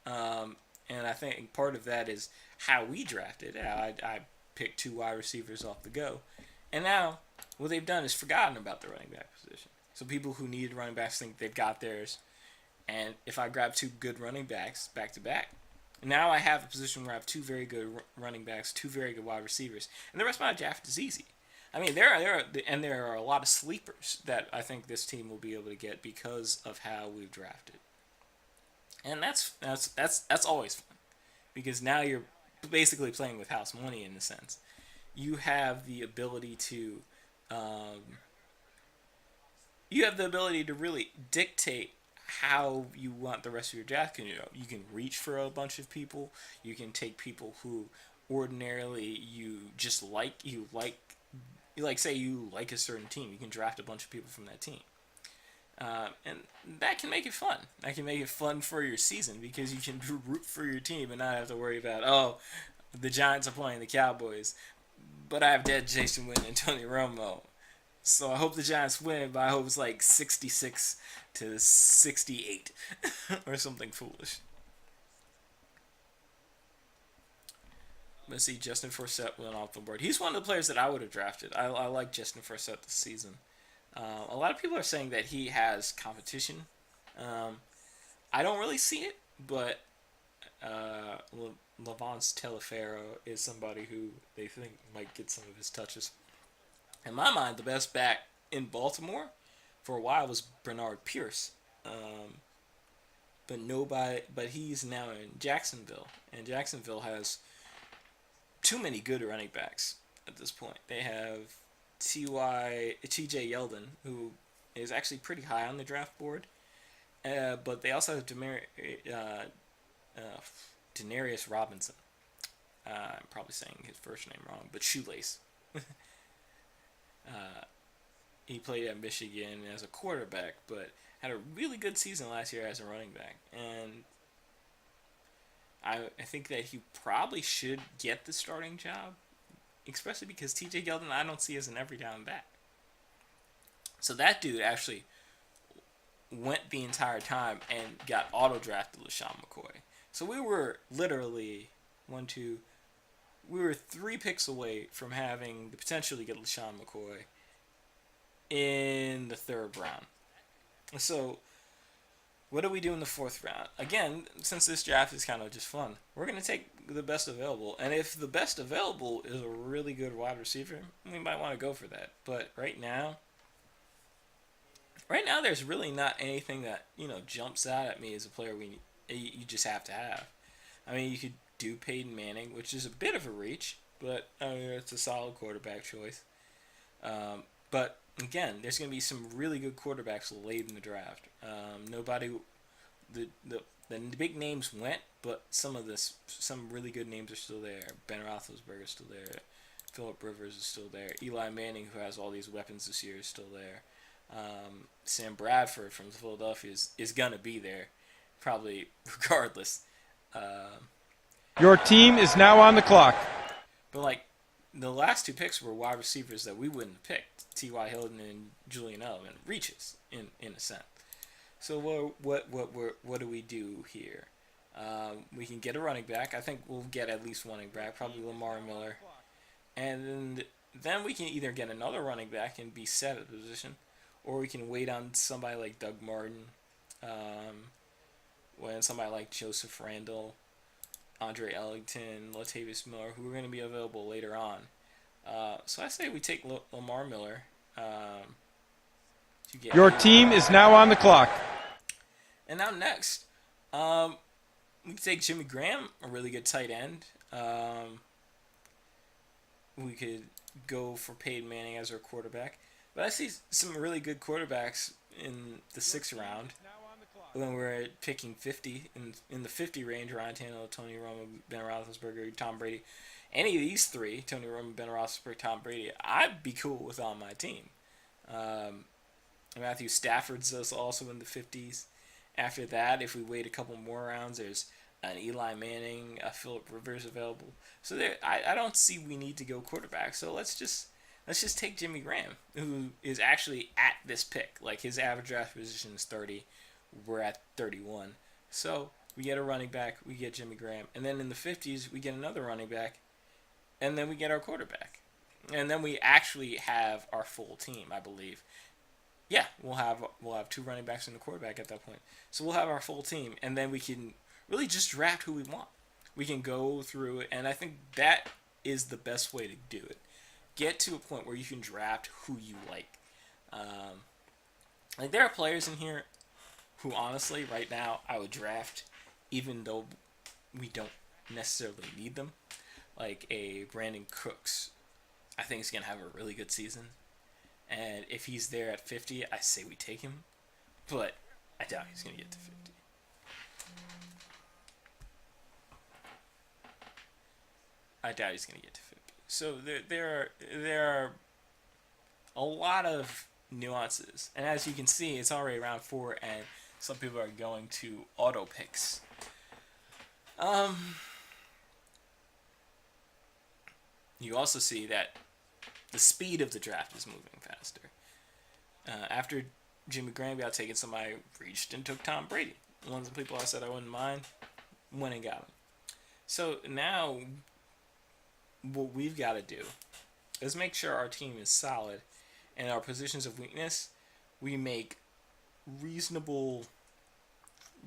[SPEAKER 3] And I think part of that is how we drafted. I picked 2 wide receivers off the go, and now what they've done is forgotten about the running back position. So people who needed running backs think they've got theirs. And if I grab 2 good running backs back to back, now I have a position where I have 2 very good running backs, 2 very good wide receivers, and the rest of my draft is easy. There are a lot of sleepers that I think this team will be able to get because of how we've drafted. And that's always fun, because now you're basically playing with house money in a sense. You have the ability to really dictate how you want the rest of your draft. You can reach for a bunch of people. You can take people who ordinarily you say you like a certain team. You can draft a bunch of people from that team. And that can make it fun. That can make it fun for your season because you can root for your team and not have to worry about, the Giants are playing the Cowboys, but I have dead Jason Witten and Tony Romo. So I hope the Giants win, but I hope it's like 66-68 or something foolish. Let's see, Justin Forsett went off the board. He's one of the players that I would have drafted. I like Justin Forsett this season. A lot of people are saying that he has competition. I don't really see it, but Lavance Telefero is somebody who they think might get some of his touches. In my mind, the best back in Baltimore for a while was Bernard Pierce. But he's now in Jacksonville, and Jacksonville has too many good running backs at this point. They have T.J. Yeldon, who is actually pretty high on the draft board, but they also have Denarius Robinson. I'm probably saying his first name wrong, but Shoelace. He played at Michigan as a quarterback, but had a really good season last year as a running back. And I think that he probably should get the starting job, especially because T.J. Yeldon I don't see as an every down back. So that dude actually went the entire time and got auto-drafted LaShawn McCoy. So we were literally we were 3 picks away from having the potential to get LaShawn McCoy in the 3rd round. So what do we do in the 4th round? Again, since this draft is kind of just fun, we're going to take the best available. And if the best available is a really good wide receiver, we might want to go for that. But right now there's really not anything that, jumps out at me as a player you just have to have. I mean, you could do Peyton Manning, which is a bit of a reach, but it's a solid quarterback choice. But again, there's going to be some really good quarterbacks late in the draft. The big names went, but some really good names are still there. Ben Roethlisberger is still there. Phillip Rivers is still there. Eli Manning, who has all these weapons this year, is still there. Sam Bradford from Philadelphia is going to be there, probably regardless.
[SPEAKER 1] Your team is now on the clock.
[SPEAKER 3] But the last 2 picks were wide receivers that we wouldn't have picked, T.Y. Hilton and Julian Edelman, reaches in a sense. So what do we do here? We can get a running back. I think we'll get at least one running back, probably Lamar Miller, and then we can either get another running back and be set at the position, or we can wait on somebody like Doug Martin, when somebody like Joseph Randall, Andre Ellington, Latavius Miller, who are going to be available later on. So I say we take Lamar Miller.
[SPEAKER 1] Your team is now on the clock.
[SPEAKER 3] And now next, we can take Jimmy Graham, a really good tight end. We could go for Peyton Manning as our quarterback. But I see some really good quarterbacks in the 6th round. When we're picking 50, in the 50 range, Ryan Tannehill, Tony Romo, Ben Roethlisberger, Tom Brady. Any of these 3, Tony Romo, Ben Roethlisberger, Tom Brady, I'd be cool with on my team. Matthew Stafford's also in the 50s. After that, if we wait a couple more rounds, there's an Eli Manning, a Phillip Rivers available. So I don't see we need to go quarterback. So let's just take Jimmy Graham, who is actually at this pick. His average draft position is 30. We're at 31. So we get a running back, we get Jimmy Graham. And then in the 50s, we get another running back. And then we get our quarterback. And then we actually have our full team, I believe. Yeah, we'll have 2 running backs and a quarterback at that point. So we'll have our full team. And then we can really just draft who we want. We can go through it. And I think that is the best way to do it. Get to a point where you can draft who you like. There are players in here who honestly, right now, I would draft even though we don't necessarily need them. Like a Brandon Cooks, I think he's going to have a really good season. And if he's there at 50, I say we take him. But I doubt he's going to get to 50. I doubt he's going to get to 50. So there are a lot of nuances. And as you can see, it's already round 4, and some people are going to auto picks. You also see that the speed of the draft is moving faster. After Jimmy Graham got taken, somebody reached and took Tom Brady. One of the people I said I wouldn't mind went and got him. So now what we've got to do is make sure our team is solid and our positions of weakness we make reasonable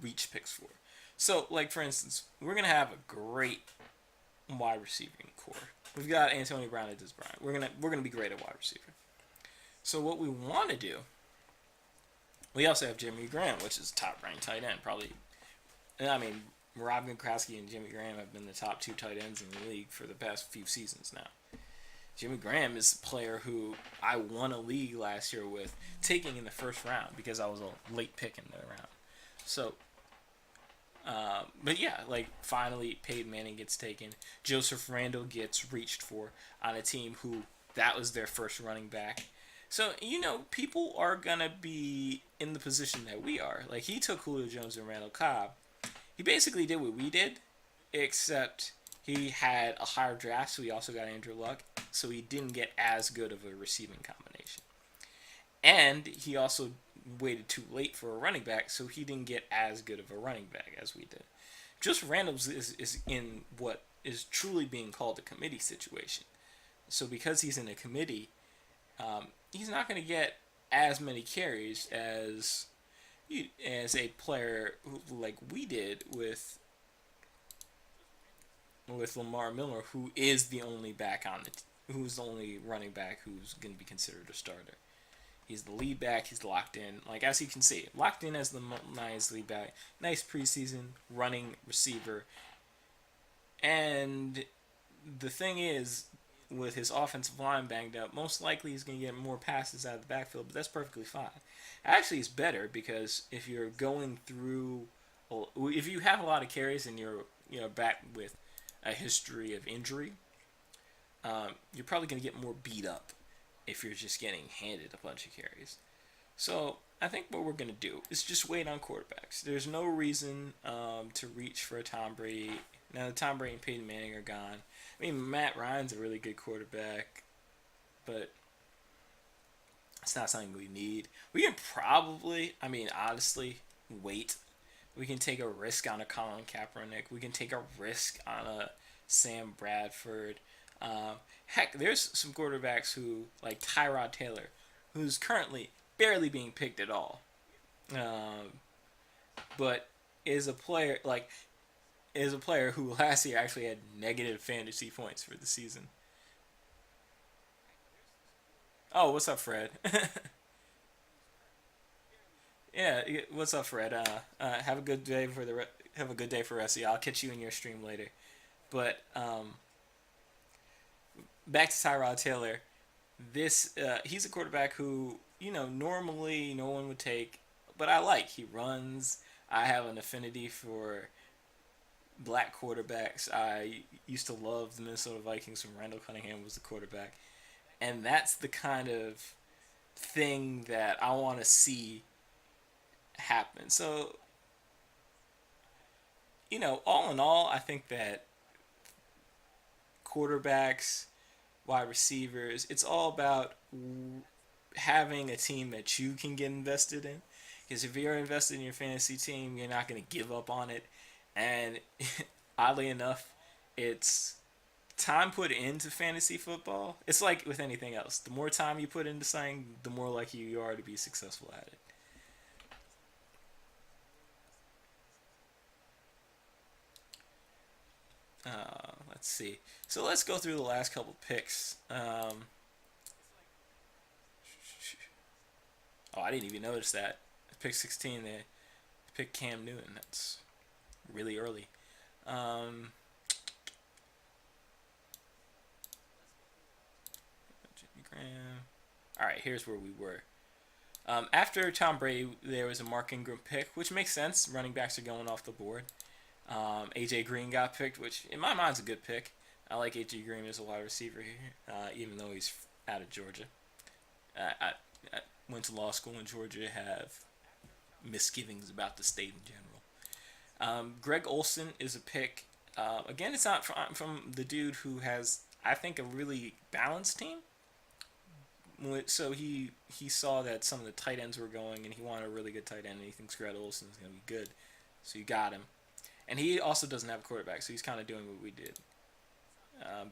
[SPEAKER 3] reach picks for. So, like for instance, we're gonna have a great wide receiving core. We've got Antonio Brown and Des Bryant. We're gonna be great at wide receiver. So what we want to do, we also have Jimmy Graham, which is top ranked tight end, probably. I mean, Rob Gronkowski and Jimmy Graham have been the top 2 tight ends in the league for the past few seasons now. Jimmy Graham is a player who I won a league last year with, taking in the first round because I was a late pick in the round. So, but yeah, like finally Peyton Manning gets taken. Joseph Randle gets reached for on a team who that was their first running back. So, people are going to be in the position that we are. Like, he took Julio Jones and Randall Cobb. He basically did what we did, except he had a higher draft, so he also got Andrew Luck. So he didn't get as good of a receiving combination. And he also waited too late for a running back, so he didn't get as good of a running back as we did. Just Randall's is in what is truly being called a committee situation. So because he's in a committee, he's not going to get as many carries as a player like we did with Lamar Miller, who is the only who's the only running back who's going to be considered a starter. He's the lead back. He's locked in. Like, as you can see, locked in as the nice lead back. Nice preseason running receiver. And the thing is, with his offensive line banged up, most likely he's going to get more passes out of the backfield, but that's perfectly fine. Actually, it's better because if you're going through, if you have a lot of carries and you're back with a history of injury, you're probably going to get more beat up if you're just getting handed a bunch of carries. So I think what we're going to do is just wait on quarterbacks. There's no reason to reach for a Tom Brady. Now that Tom Brady and Peyton Manning are gone, I mean, Matt Ryan's a really good quarterback, but it's not something we need. We can probably, honestly, wait. We can take a risk on a Colin Kaepernick. We can take a risk on a Sam Bradford. Heck, there's some quarterbacks who, like Tyrod Taylor, who's currently barely being picked at all, but is a player who last year actually had negative fantasy points for the season. Oh, what's up, Fred? Yeah, what's up, Fred? Have a good day for the rest of you. I'll catch you in your stream later. But back to Tyrod Taylor. He's a quarterback who normally no one would take, but I like. He runs. I have an affinity for black quarterbacks. I used to love the Minnesota Vikings when Randall Cunningham was the quarterback. And that's the kind of thing that I want to see happen. So, all in all, I think that quarterbacks, wide receivers, it's all about having a team that you can get invested in. Because if you're invested in your fantasy team, you're not going to give up on it. And oddly enough, it's time put into fantasy football. It's like with anything else. The more time you put into something, the more likely you are to be successful at it. Let's see. So let's go through the last couple picks. Oh, I didn't even notice that. Pick 16, they picked Cam Newton. That's really early. Jimmy Graham. All right, here's where we were. After Tom Brady, there was a Mark Ingram pick, which makes sense. Running backs are going off the board. AJ Green got picked, which in my mind is a good pick. I like AJ Green as a wide receiver here, even though he's out of Georgia. I went to law school in Georgia, have misgivings about the state in general. Greg Olsen is a pick. Again, it's not from the dude who has, I think, a really balanced team. So he saw that some of the tight ends were going, and he wanted a really good tight end, and he thinks Garrett Olson is going to be good. So you got him. And he also doesn't have a quarterback, so he's kind of doing what we did.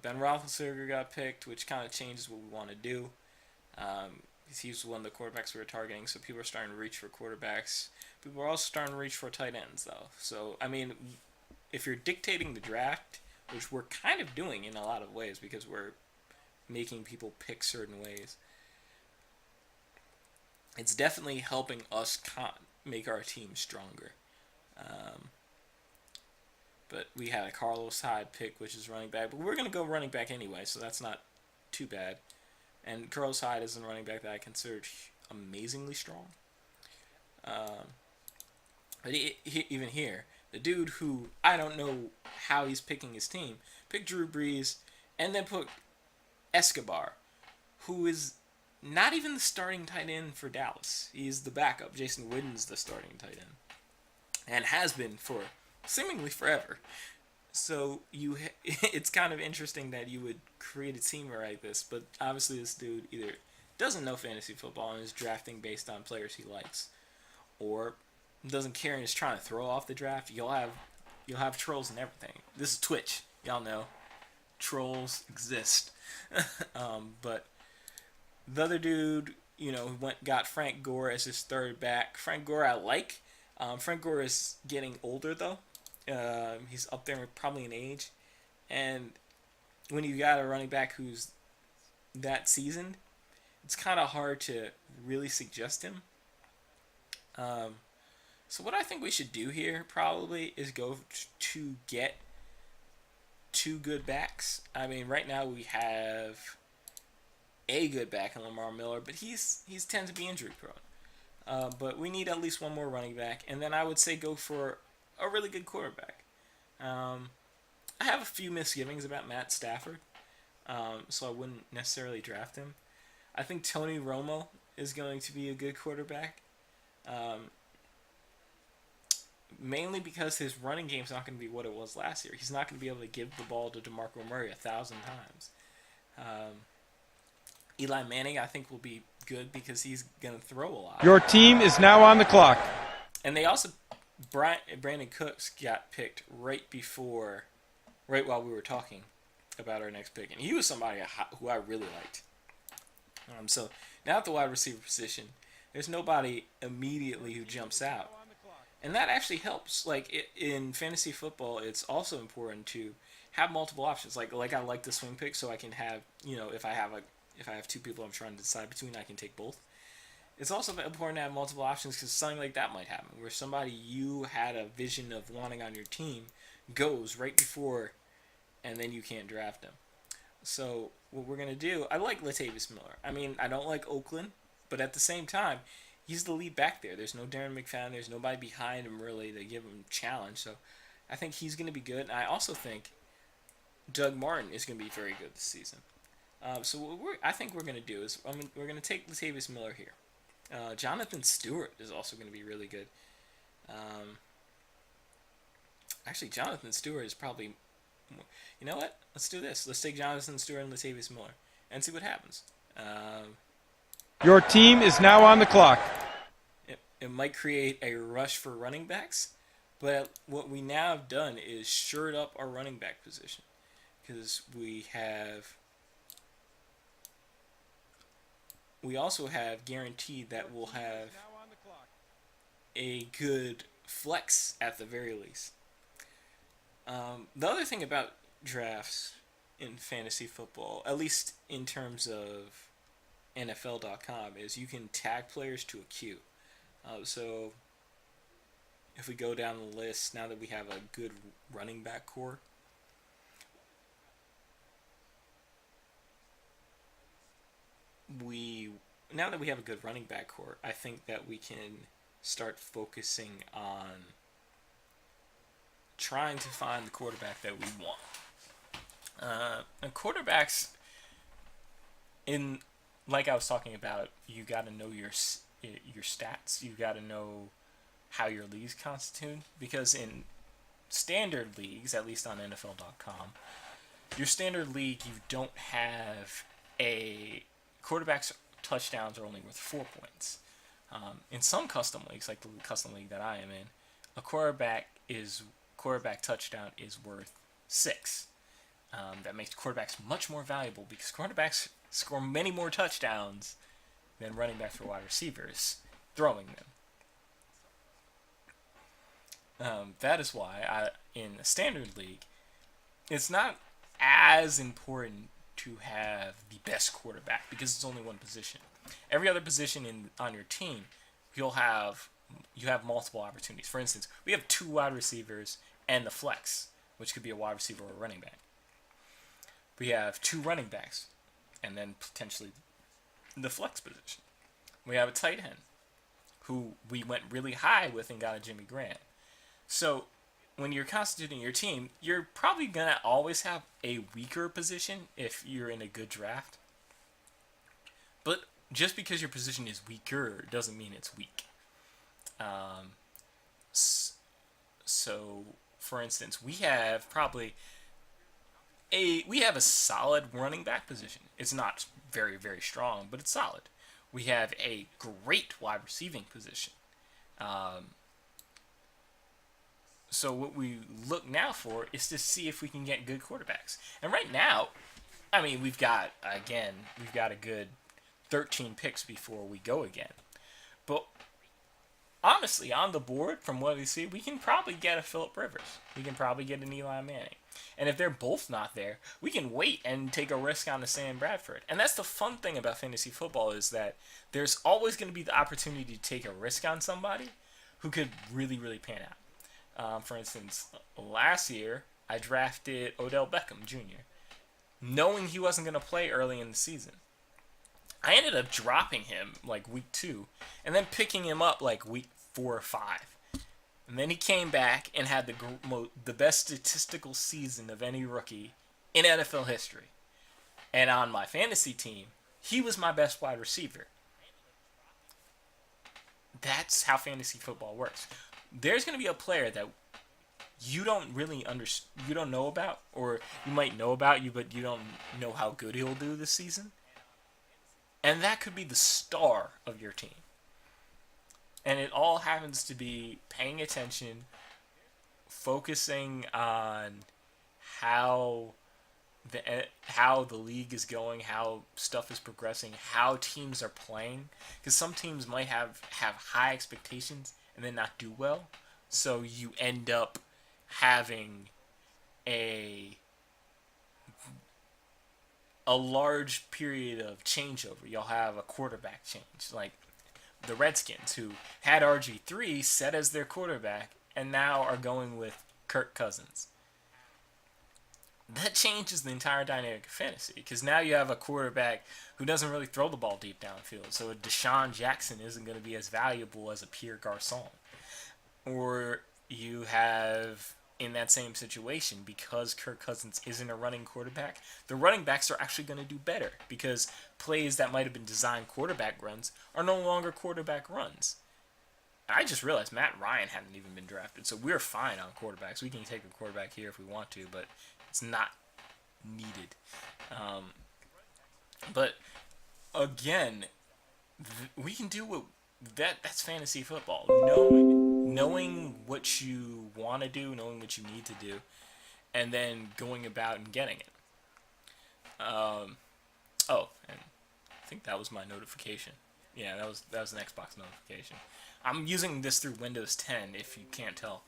[SPEAKER 3] Ben Roethlisberger got picked, which kind of changes what we want to do. He's one of the quarterbacks we were targeting, so people are starting to reach for quarterbacks. People are also starting to reach for tight ends, though. So, I mean, if you're dictating the draft, which we're kind of doing in a lot of ways because we're making people pick certain ways, it's definitely helping us make our team stronger. But we had a Carlos Hyde pick, which is running back. But we're going to go running back anyway, so that's not too bad. And Carlos Hyde is a running back that I consider amazingly strong. But even here, the dude who, I don't know how he's picking his team, picked Drew Brees and then put Escobar, who is not even the starting tight end for Dallas. He's the backup. Jason Witten's the starting tight end. And has been for seemingly forever. So it's kind of interesting that you would create a team like this, but obviously this dude either doesn't know fantasy football and is drafting based on players he likes, or doesn't care and is trying to throw off the draft. You'll have trolls and everything. This is Twitch, y'all know. Trolls exist. But the other dude, got Frank Gore as his third back. Frank Gore I like. Frank Gore is getting older though. He's up there probably in age, and when you got a running back who's that seasoned, it's kind of hard to really suggest him. So what I think we should do here probably is go to get two good backs. I mean, right now we have a good back in Lamar Miller, but he's tends to be injury prone. But we need at least one more running back, and then I would say go for a really good quarterback. I have a few misgivings about Matt Stafford, so I wouldn't necessarily draft him. I think Tony Romo is going to be a good quarterback, mainly because his running game's not going to be what it was last year. He's not going to be able to give the ball to DeMarco Murray 1,000 times. Eli Manning, I think, will be good because he's going to throw a lot.
[SPEAKER 1] Your team is now on the clock.
[SPEAKER 3] And they also, Brandon Cooks got picked right while we were talking about our next pick. And he was somebody who I really liked. So now at the wide receiver position, there's nobody immediately who jumps out. And that actually helps. Like in fantasy football, it's also important to have multiple options. Like I like the swing pick, so I can have, if I have two people I'm trying to decide between, I can take both. It's also important to have multiple options because something like that might happen, where somebody you had a vision of wanting on your team goes right before, and then you can't draft them. So what we're going to do, I like Latavius Miller. I mean, I don't like Oakland, but at the same time, he's the lead back there. There's no Darren McFadden. There's nobody behind him really to give him a challenge. So I think he's going to be good. And I also think Doug Martin is going to be very good this season. So what I think we're going to do is we're going to take Latavius Miller here. Jonathan Stewart is also going to be really good. Actually, Jonathan Stewart is probably... You know what? Let's do this. Let's take Jonathan Stewart and Latavius Miller and see what happens.
[SPEAKER 1] Your team is now on the clock.
[SPEAKER 3] It might create a rush for running backs, but what we now have done is shored up our running back position because we also have guaranteed that we'll have a good flex at the very least. The other thing about drafts in fantasy football, at least in terms of NFL.com, is you can tag players to a queue. So if we go down the list, now that we have a good running back core, I think that we can start focusing on trying to find the quarterback that we want. And quarterbacks, like I was talking about, you got to know your stats. You got to know how your leagues constitute, because in standard leagues, at least on NFL.com, your standard league, you don't have a quarterbacks touchdowns are only worth 4 points. In some custom leagues, like the custom league that I am in, a quarterback touchdown is worth 6. That makes quarterbacks much more valuable because quarterbacks score many more touchdowns than running backs or wide receivers throwing them. That is why in the standard league, it's not as important to have the best quarterback because it's only one position. Every other position on your team, you have multiple opportunities. For instance, we have 2 wide receivers and the flex, which could be a wide receiver or a running back. We have 2 running backs, and then potentially the flex position. We have a tight end, who we went really high with and got a Jimmy Graham. So when you're constituting your team, you're probably going to always have a weaker position if you're in a good draft. But just because your position is weaker doesn't mean it's weak. So, for instance, we have a solid running back position. It's not very, very strong, but it's solid. We have a great wide receiving position. So what we look now for is to see if we can get good quarterbacks. And right now, I mean, we've got a good 13 picks before we go again. But honestly, on the board, from what we see, we can probably get a Phillip Rivers. We can probably get an Eli Manning. And if they're both not there, we can wait and take a risk on the Sam Bradford. And that's the fun thing about fantasy football is that there's always going to be the opportunity to take a risk on somebody who could really, really pan out. For instance, last year, I drafted Odell Beckham Jr., knowing he wasn't going to play early in the season. I ended up dropping him like week 2, and then picking him up like week 4 or 5. And then he came back and had the best statistical season of any rookie in NFL history. And on my fantasy team, he was my best wide receiver. That's how fantasy football works. There's going to be a player that you don't really you don't know about, or you might know about but you don't know how good he'll do this season. And that could be the star of your team. And it all happens to be paying attention, focusing on how the league is going, how stuff is progressing, how teams are playing. Because some teams might have high expectations and then not do well. So you end up having a large period of changeover. You'll have a quarterback change, like the Redskins, who had RG3 set as their quarterback and now are going with Kirk Cousins. That changes the entire dynamic of fantasy, because now you have a quarterback who doesn't really throw the ball deep downfield. So a Deshaun Jackson isn't going to be as valuable as a Pierre Garçon. Or you have, in that same situation, because Kirk Cousins isn't a running quarterback, the running backs are actually going to do better, because plays that might have been designed quarterback runs are no longer quarterback runs. I just realized Matt Ryan hadn't even been drafted, so we're fine on quarterbacks. We can take a quarterback here if we want to, but it's not needed. But again, we can do what that's fantasy football. Knowing what you want to do, knowing what you need to do, and then going about and getting it. And I think that was my notification. Yeah, that was an Xbox notification. I'm using this through Windows 10, if you can't tell.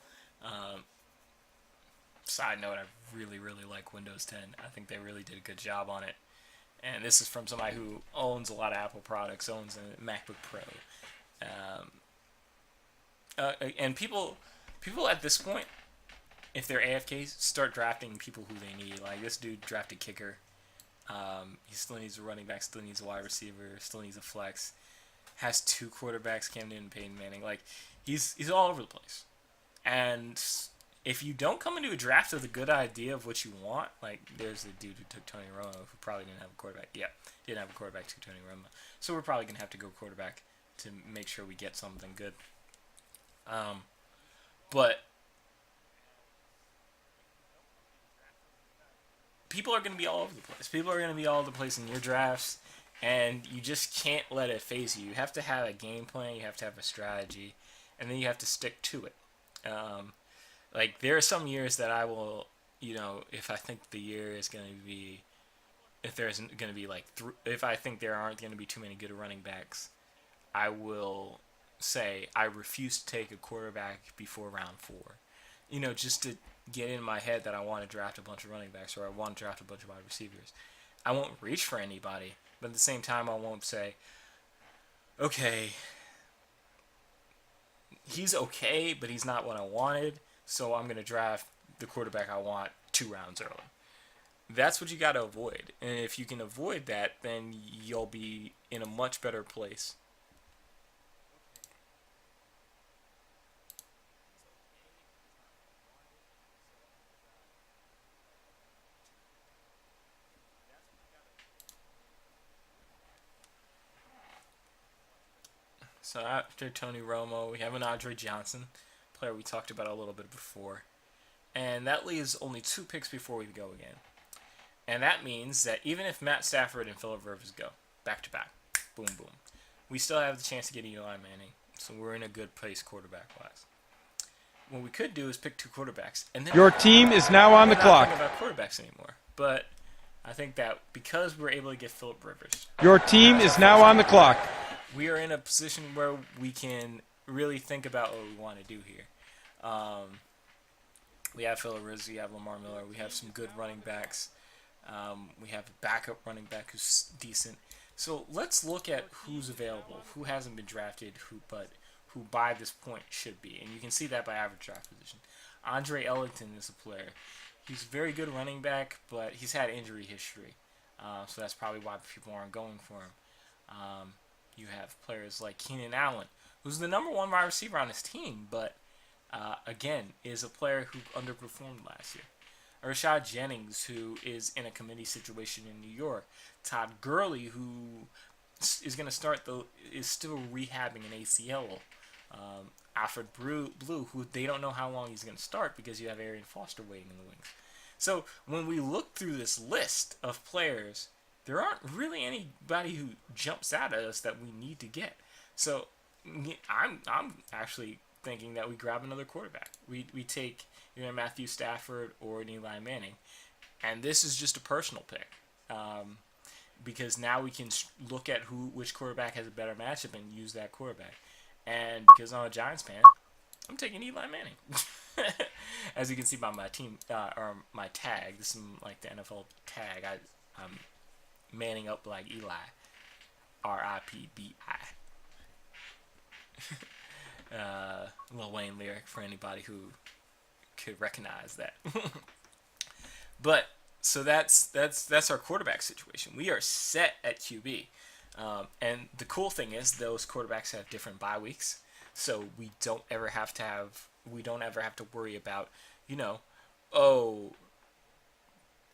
[SPEAKER 3] Side note, I really, really like Windows 10. I think they really did a good job on it. And this is from somebody who owns a lot of Apple products, owns a MacBook Pro. And people at this point, if they're AFKs, start drafting people who they need. Like this dude drafted kicker. He still needs a running back, still needs a wide receiver, still needs a flex. Has 2 quarterbacks, Cam Newton and Peyton Manning. Like he's all over the place. And if you don't come into a draft with a good idea of what you want, like there's the dude who took Tony Romo, who probably didn't have a quarterback. Yeah, didn't have a quarterback, took Tony Romo. So we're probably gonna have to go quarterback to make sure we get something good. But people are going to be all over the place. People are going to be all over the place in your drafts, And you just can't let it phase you. You have to have a game plan, you have to have a strategy, and then you have to stick to it. Like, there are some years that I will, if I think the year is going to be, if there's going to be like, if I think there aren't going to be too many good running backs, I will say I refuse to take a quarterback before round 4. Just to get in my head that I want to draft a bunch of running backs or I want to draft a bunch of wide receivers. I won't reach for anybody, but at the same time, I won't say, okay, he's okay, but he's not what I wanted, so I'm going to draft the quarterback I want 2 rounds early. That's what you got to avoid. And if you can avoid that, then you'll be in a much better place. So after Tony Romo, we have an Andre Johnson, player we talked about a little bit before. And that leaves only 2 picks before we go again. And that means that even if Matt Stafford and Phillip Rivers go back to back, boom, boom, we still have the chance to get Eli Manning. So we're in a good place quarterback-wise. What we could do is pick 2 quarterbacks. And then
[SPEAKER 1] Your team is now on the clock.
[SPEAKER 3] I'm not thinking about quarterbacks anymore. But I think that because we're able to get Phillip Rivers.
[SPEAKER 1] Your team is now on the clock.
[SPEAKER 3] We are in a position where we can really think about what we want to do here. We have Phillip Rivers, we have Lamar Miller, we have some good running backs. We have a backup running back who's decent. So let's look at who's available, who hasn't been drafted, who by this point should be. And you can see that by average draft position. Andre Ellington is a player. He's a very good running back, but he's had injury history. So that's probably why people aren't going for him. You have players like Keenan Allen, who's the number 1 wide receiver on his team, but again, is a player who underperformed last year. Rashad Jennings, who is in a committee situation in New York. Todd Gurley, who is going to start, is still rehabbing an ACL. Alfred Blue, who they don't know how long he's going to start because you have Arian Foster waiting in the wings. So when we look through this list of players, there aren't really anybody who jumps out at us that we need to get. So I'm actually thinking that we grab another quarterback. We take either Matthew Stafford or an Eli Manning, and this is just a personal pick because now we can look at which quarterback has a better matchup and use that quarterback. And because I'm a Giants fan, I'm taking Eli Manning. As you can see by my team or my tag, this is like the NFL tag. I'm manning up like Eli. R-I-P-B-I. Lil Wayne lyric for anybody who could recognize that. But so that's our quarterback situation. We are set at QB, and the cool thing is those quarterbacks have different bye weeks, so we don't ever have to worry about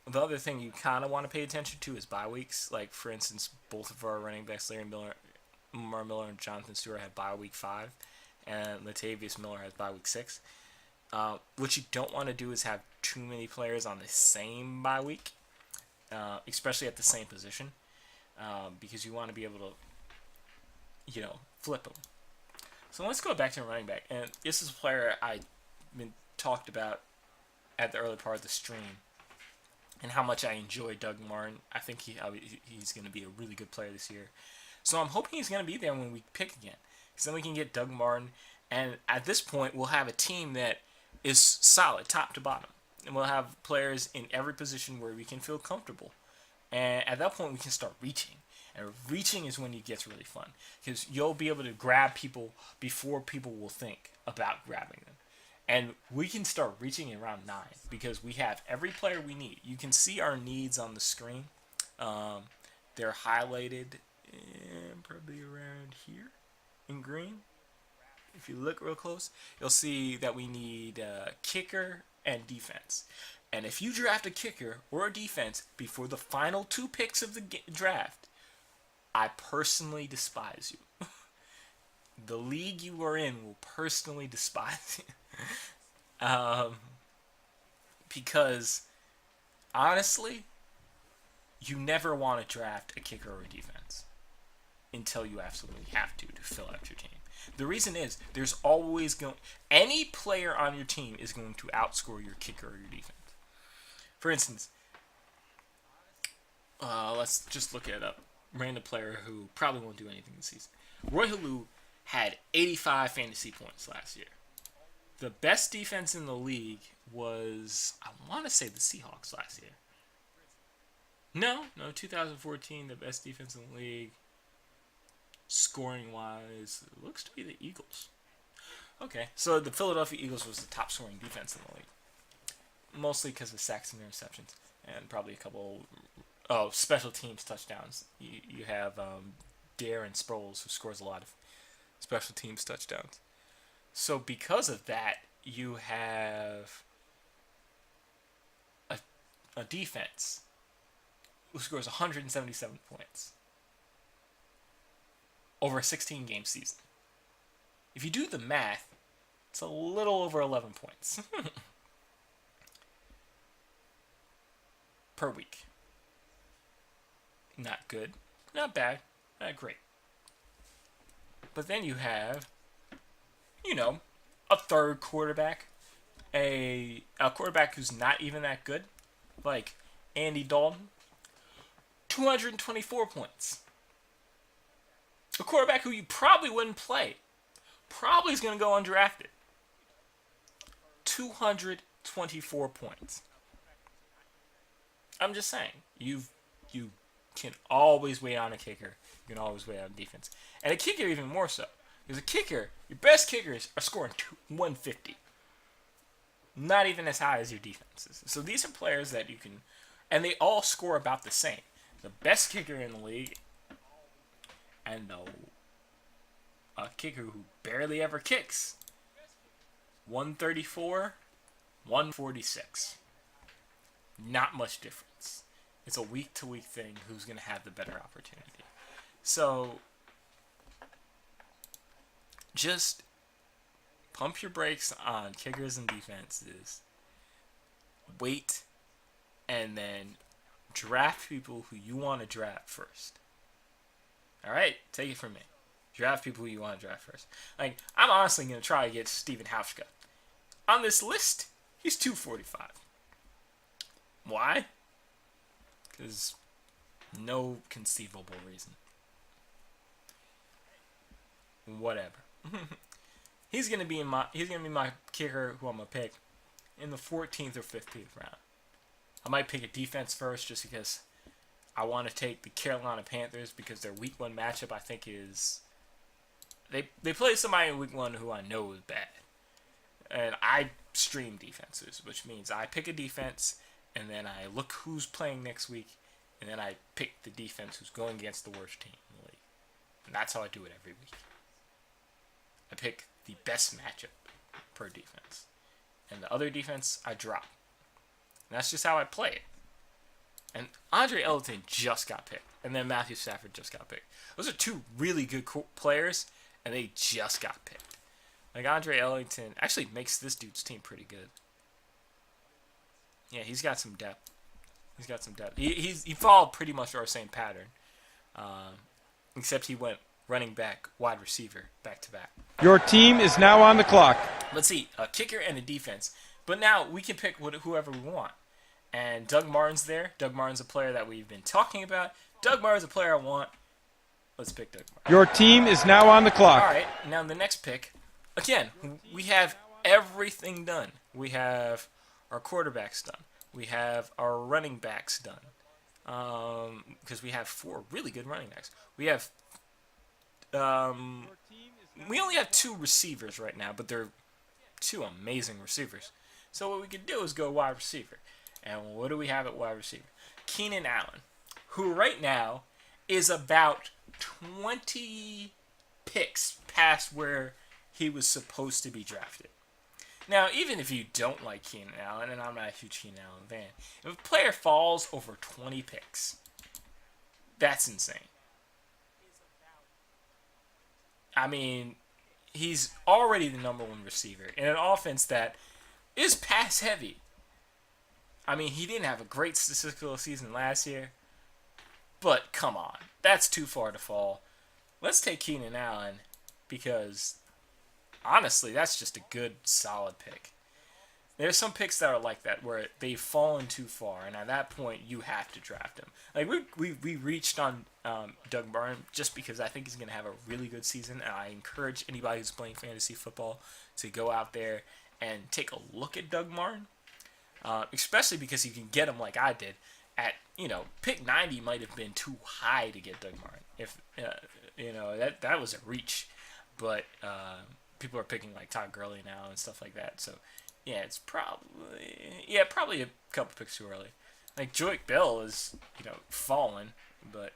[SPEAKER 3] the other thing you kind of want to pay attention to is bye weeks. Like, for instance, both of our running backs, Lamar Miller and Jonathan Stewart, have bye week 5, and Latavius Miller has bye week 6. What you don't want to do is have too many players on the same bye week, especially at the same position, because you want to be able to, flip them. So let's go back to running back, and this is a player I talked about at the early part of the stream, and how much I enjoy Doug Martin. I think he's going to be a really good player this year. So I'm hoping he's going to be there when we pick again, because then we can get Doug Martin, and at this point we'll have a team that is solid, top to bottom, and we'll have players in every position where we can feel comfortable. And at that point we can start reaching, and reaching is when it gets really fun, because you'll be able to grab people before people will think about grabbing them. And we can start reaching in round 9 because we have every player we need. You can see our needs on the screen. They're highlighted probably around here in green. If you look real close, you'll see that we need kicker and defense. And if you draft a kicker or a defense before the final 2 picks of the draft, I personally despise you. The league you are in will personally despise you. Because honestly, you never want to draft a kicker or a defense until you absolutely have to fill out your team. The reason is there's always any player on your team is going to outscore your kicker or your defense. For instance, let's just look at a random player who probably won't do anything this season. Roy Halou had 85 fantasy points last year. The best defense in the league was, I want to say, the Seahawks last year. No, 2014, the best defense in the league, scoring-wise, looks to be the Eagles. Okay, so the Philadelphia Eagles was the top-scoring defense in the league. Mostly because of sacks and interceptions, and probably a couple special teams touchdowns. You have Darren Sproles, who scores a lot of special teams touchdowns. So because of that, you have a defense who scores 177 points over a 16-game season. If you do the math, it's a little over 11 points per week. Not good, not bad, not great. But then you have, a third quarterback, a quarterback who's not even that good, like Andy Dalton, 224 points. A quarterback who you probably wouldn't play, probably is going to go undrafted. 224 points. I'm just saying, you can always wait on a kicker. You can always wait on defense. And a kicker even more so. Because a kicker, your best kickers are scoring 150. Not even as high as your defenses. So these are players that you can, and they all score about the same. The best kicker in the league, and a kicker who barely ever kicks. 134, 146. Not much difference. It's a week-to-week thing who's going to have the better opportunity. So, just pump your brakes on kickers and defenses. Wait, and then draft people who you want to draft first. Alright, take it from me. Draft people who you want to draft first. Like, I'm honestly going to try to get Steven Hauschka. On this list, he's 245. Why? Because no conceivable reason. Whatever. He's gonna be my kicker who I'm gonna pick in the 14th or 15th round. I might pick a defense first just because I want to take the Carolina Panthers because their week 1 matchup I think is they play somebody in week 1 who I know is bad. And I stream defenses, which means I pick a defense and then I look who's playing next week, and then I pick the defense who's going against the worst team in the league. And that's how I do it every week. I pick the best matchup per defense. And the other defense, I drop. And that's just how I play it. And Andre Ellington just got picked. And then Matthew Stafford just got picked. Those are two really good players, and they just got picked. Like, Andre Ellington actually makes this dude's team pretty good. Yeah, he's got some depth. He followed pretty much our same pattern. Except he went running back, wide receiver, back to back.
[SPEAKER 1] Your team is now on the clock.
[SPEAKER 3] Let's see, a kicker and a defense. But now we can pick whoever we want. And Doug Martin's there. Doug Martin's a player that we've been talking about. Doug Martin's a player I want. Let's pick Doug Martin.
[SPEAKER 1] Your team is now on the clock.
[SPEAKER 3] All right, now the next pick. Again, we have everything done. We have our quarterbacks done. We have our running backs done. Because we have 4 really good running backs. We have we only have 2 receivers right now, but they're 2 amazing receivers. So what we could do is go wide receiver. And what do we have at wide receiver? Keenan Allen, who right now is about 20 picks past where he was supposed to be drafted. Now, even if you don't like Keenan Allen, and I'm not a huge Keenan Allen fan, if a player falls over 20 picks, that's insane. I mean, he's already the number 1 receiver in an offense that is pass heavy. I mean, he didn't have a great statistical season last year, But come on, that's too far to fall. Let's take Keenan Allen because honestly, that's just a good, solid pick. There's some picks that are like that where they've fallen too far, and at that point, you have to draft him. Like we reached on Doug Martin just because I think he's going to have a really good season, and I encourage anybody who's playing fantasy football to go out there and take a look at Doug Martin, especially because you can get him like I did at pick 90 might have been too high to get Doug Martin if that was a reach, but people are picking like Todd Gurley now and stuff like that, so. Yeah, it's probably a couple picks too early. Like Joique Bell is, fallen, but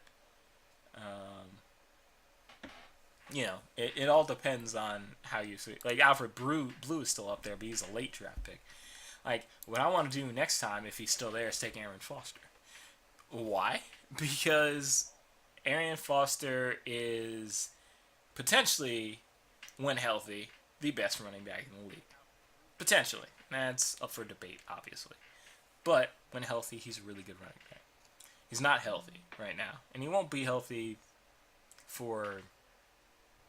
[SPEAKER 3] it all depends on how you see. Like Alfred Blue is still up there, but he's a late draft pick. Like what I want to do next time, if he's still there, is take Aaron Foster. Why? Because Arian Foster is potentially, when healthy, the best running back in the league. Potentially. That's up for debate, obviously. But when healthy, he's a really good running back. He's not healthy right now. And he won't be healthy for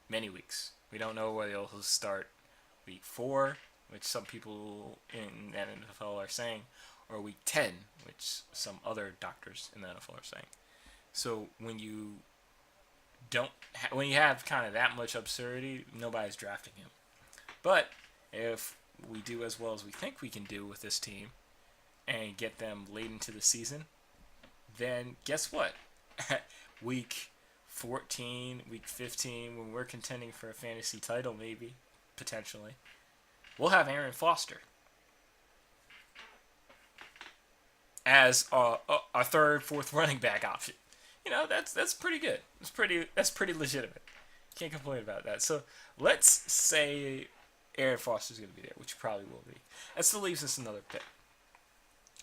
[SPEAKER 3] many weeks. We don't know whether he'll start week 4, which some people in the NFL are saying, or week 10, which some other doctors in the NFL are saying. So when you have kind of that much absurdity, nobody's drafting him. But if we do as well as we think we can do with this team and get them late into the season, then guess what? Week 14, week 15, when we're contending for a fantasy title, maybe, potentially, we'll have Aaron Foster as a third, fourth running back option. That's pretty good. That's pretty legitimate. Can't complain about that. So let's say Aaron Foster's going to be there, which probably will be. That still leaves us another pick.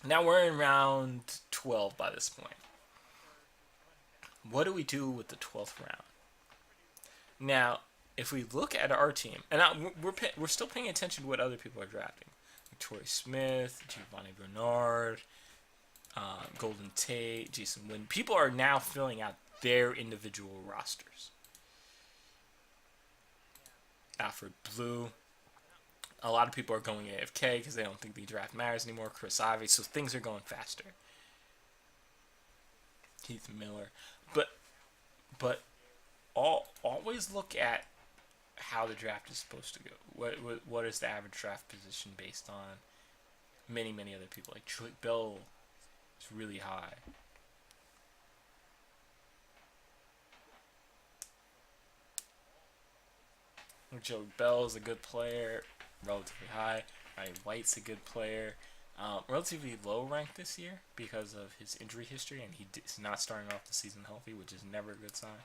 [SPEAKER 3] Now we're in round 12 by this point. What do we do with the 12th round? Now, if we look at our team, and we're still paying attention to what other people are drafting. Torrey Smith, Giovanni Bernard, Golden Tate, Jason Wynn. People are now filling out their individual rosters. Alfred Blue. A lot of people are going AFK because they don't think the draft matters anymore. Chris Ivey, so things are going faster. Heath Miller, but always look at how the draft is supposed to go. What is the average draft position based on? Many other people like Joique Bell is really high. Joique Bell is a good player. Relatively high. Ryan White's a good player. Relatively low ranked this year because of his injury history, and he's not starting off the season healthy, which is never a good sign.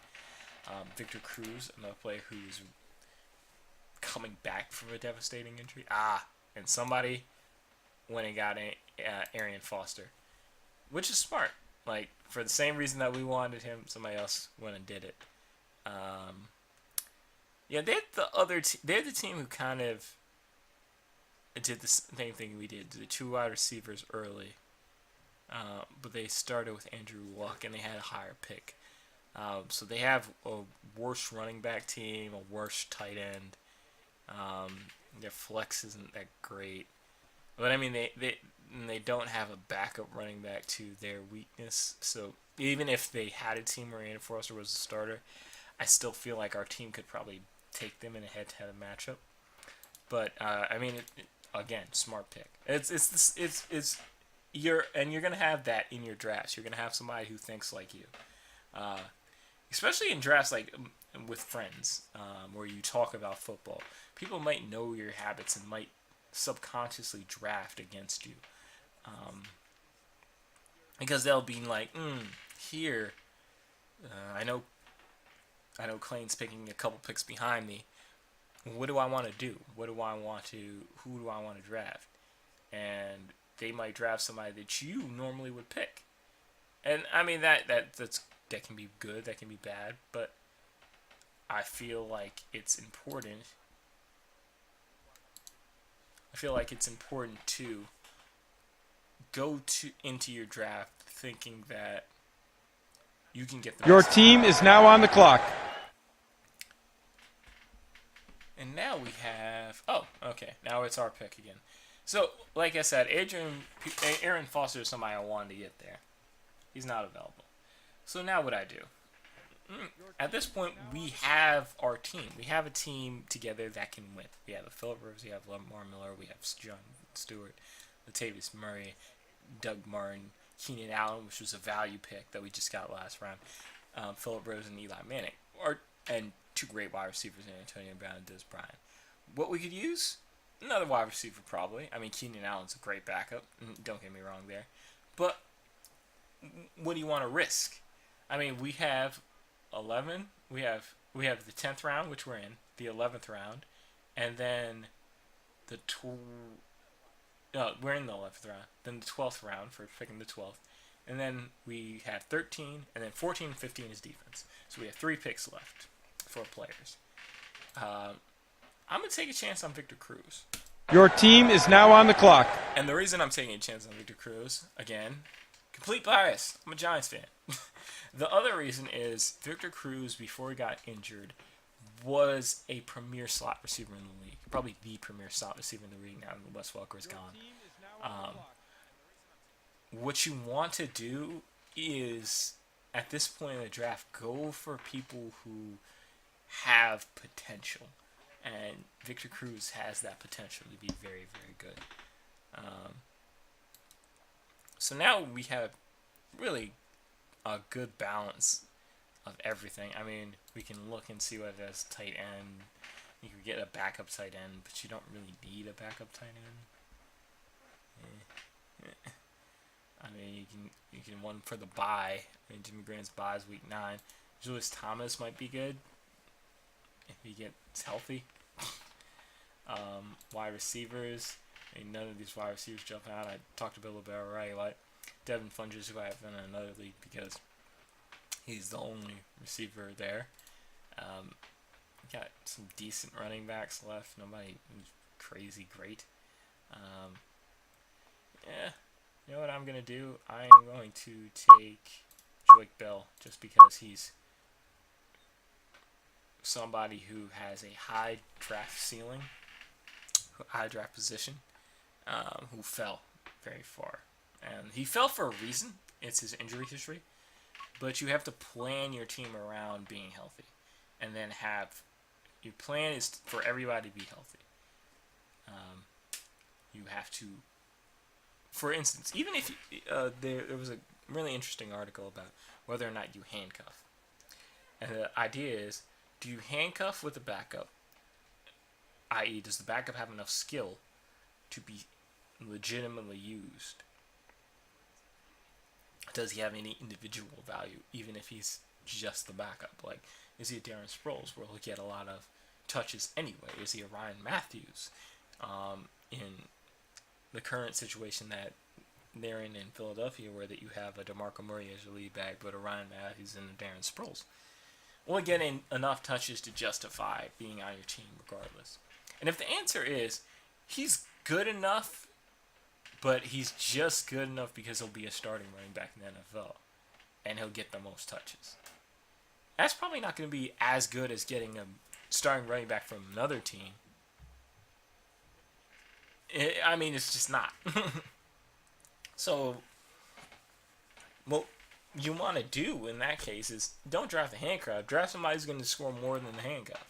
[SPEAKER 3] Victor Cruz, another player who's coming back from a devastating injury. And somebody went and got Arian Foster, which is smart. Like, for the same reason that we wanted him, somebody else went and did it. Yeah, they're the team who kind of did the same thing we did. The 2 wide receivers early, but they started with Andrew Luck and they had a higher pick. So they have a worse running back team, a worse tight end. Their flex isn't that great, but I mean they don't have a backup running back to their weakness. So even if they had a team where Arian Foster was the starter, I still feel like our team could probably take them in a head-to-head matchup. But I mean, again, smart pick. You're gonna have that in your drafts. You're gonna have somebody who thinks like you, especially in drafts like with friends, where you talk about football. People might know your habits and might subconsciously draft against you, because they'll be like, here, I know Clayton's picking a couple picks behind me. What do I want to do? Who do I want to draft? And they might draft somebody that you normally would pick. And I mean that can be good, that can be bad, but I feel like it's important. To go into your draft thinking that you can get the
[SPEAKER 1] Your
[SPEAKER 3] best.
[SPEAKER 1] team is now on the clock.
[SPEAKER 3] And now we have... Oh, okay. Now it's our pick again. So, like I said, Aaron Foster is somebody I wanted to get there. He's not available. So now what I do? At this point, we have our team. We have a team together that can win. We have Phillip Rivers, we have Lamar Miller, we have John Stewart, Latavius Murray, Doug Martin, Keenan Allen, which was a value pick that we just got last round, Phillip Rivers and Eli Manning, and two great wide receivers in Antonio Brown and Des Bryant. What we could use? Another wide receiver probably. I mean, Keenan Allen's a great backup. Don't get me wrong there. But what do you want to risk? I mean, we have 11. We have the 10th round, which we're in, the 11th round, and then we're in the 11th round. Then the 12th round for picking the 12th, and then we have 13, and then 14 and 15 is defense. So we have 3 picks left for players. I'm gonna take a chance on Victor Cruz.
[SPEAKER 1] Your team is now on the clock.
[SPEAKER 3] And the reason I'm taking a chance on Victor Cruz, again, complete bias. I'm a Giants fan. The other reason is Victor Cruz, before he got injured, was a premier slot receiver in the league. Probably the premier slot receiver in the league now that Wes Welker's gone. What you want to do is, at this point in the draft, go for people who have potential. And Victor Cruz has that potential to be very, very good. So now we have really a good balance of everything. I mean, we can look and see what it is tight end. You can get a backup tight end, but you don't really need a backup tight end. I mean, you can one for the bye. I mean, Jimmy Graham's bye is week 9. Julius Thomas might be good if he gets healthy. Wide receivers. I mean, none of these wide receivers jump out. I talked about a little bit already, like Devin Funches, who I have in another league because he's the only receiver there. Got some decent running backs left. Nobody crazy great. Yeah, you know what I'm going to do? I'm going to take Joique Bell just because he's somebody who has a high draft ceiling, high draft position, who fell very far. And he fell for a reason. It's his injury history. But you have to plan your team around being healthy. And then your plan is for everybody to be healthy. You have to, for instance, even if there was a really interesting article about whether or not you handcuff. And the idea is, do you handcuff with a backup? I.e., does the backup have enough skill to be legitimately used? Does he have any individual value, even if he's just the backup? Like, is he a Darren Sproles, where he'll get a lot of touches anyway? Is he a Ryan Matthews? In the current situation that they're in Philadelphia, where that you have a DeMarco Murray as your lead back, but a Ryan Matthews and a Darren Sproles. Will he get in enough touches to justify being on your team regardless? And if the answer is, he's good enough, but he's just good enough because he'll be a starting running back in the NFL, and he'll get the most touches. That's probably not going to be as good as getting a starting running back from another team. I mean, it's just not. So, what you want to do in that case is don't draft the handcuff. Draft somebody who's going to score more than the handcuff.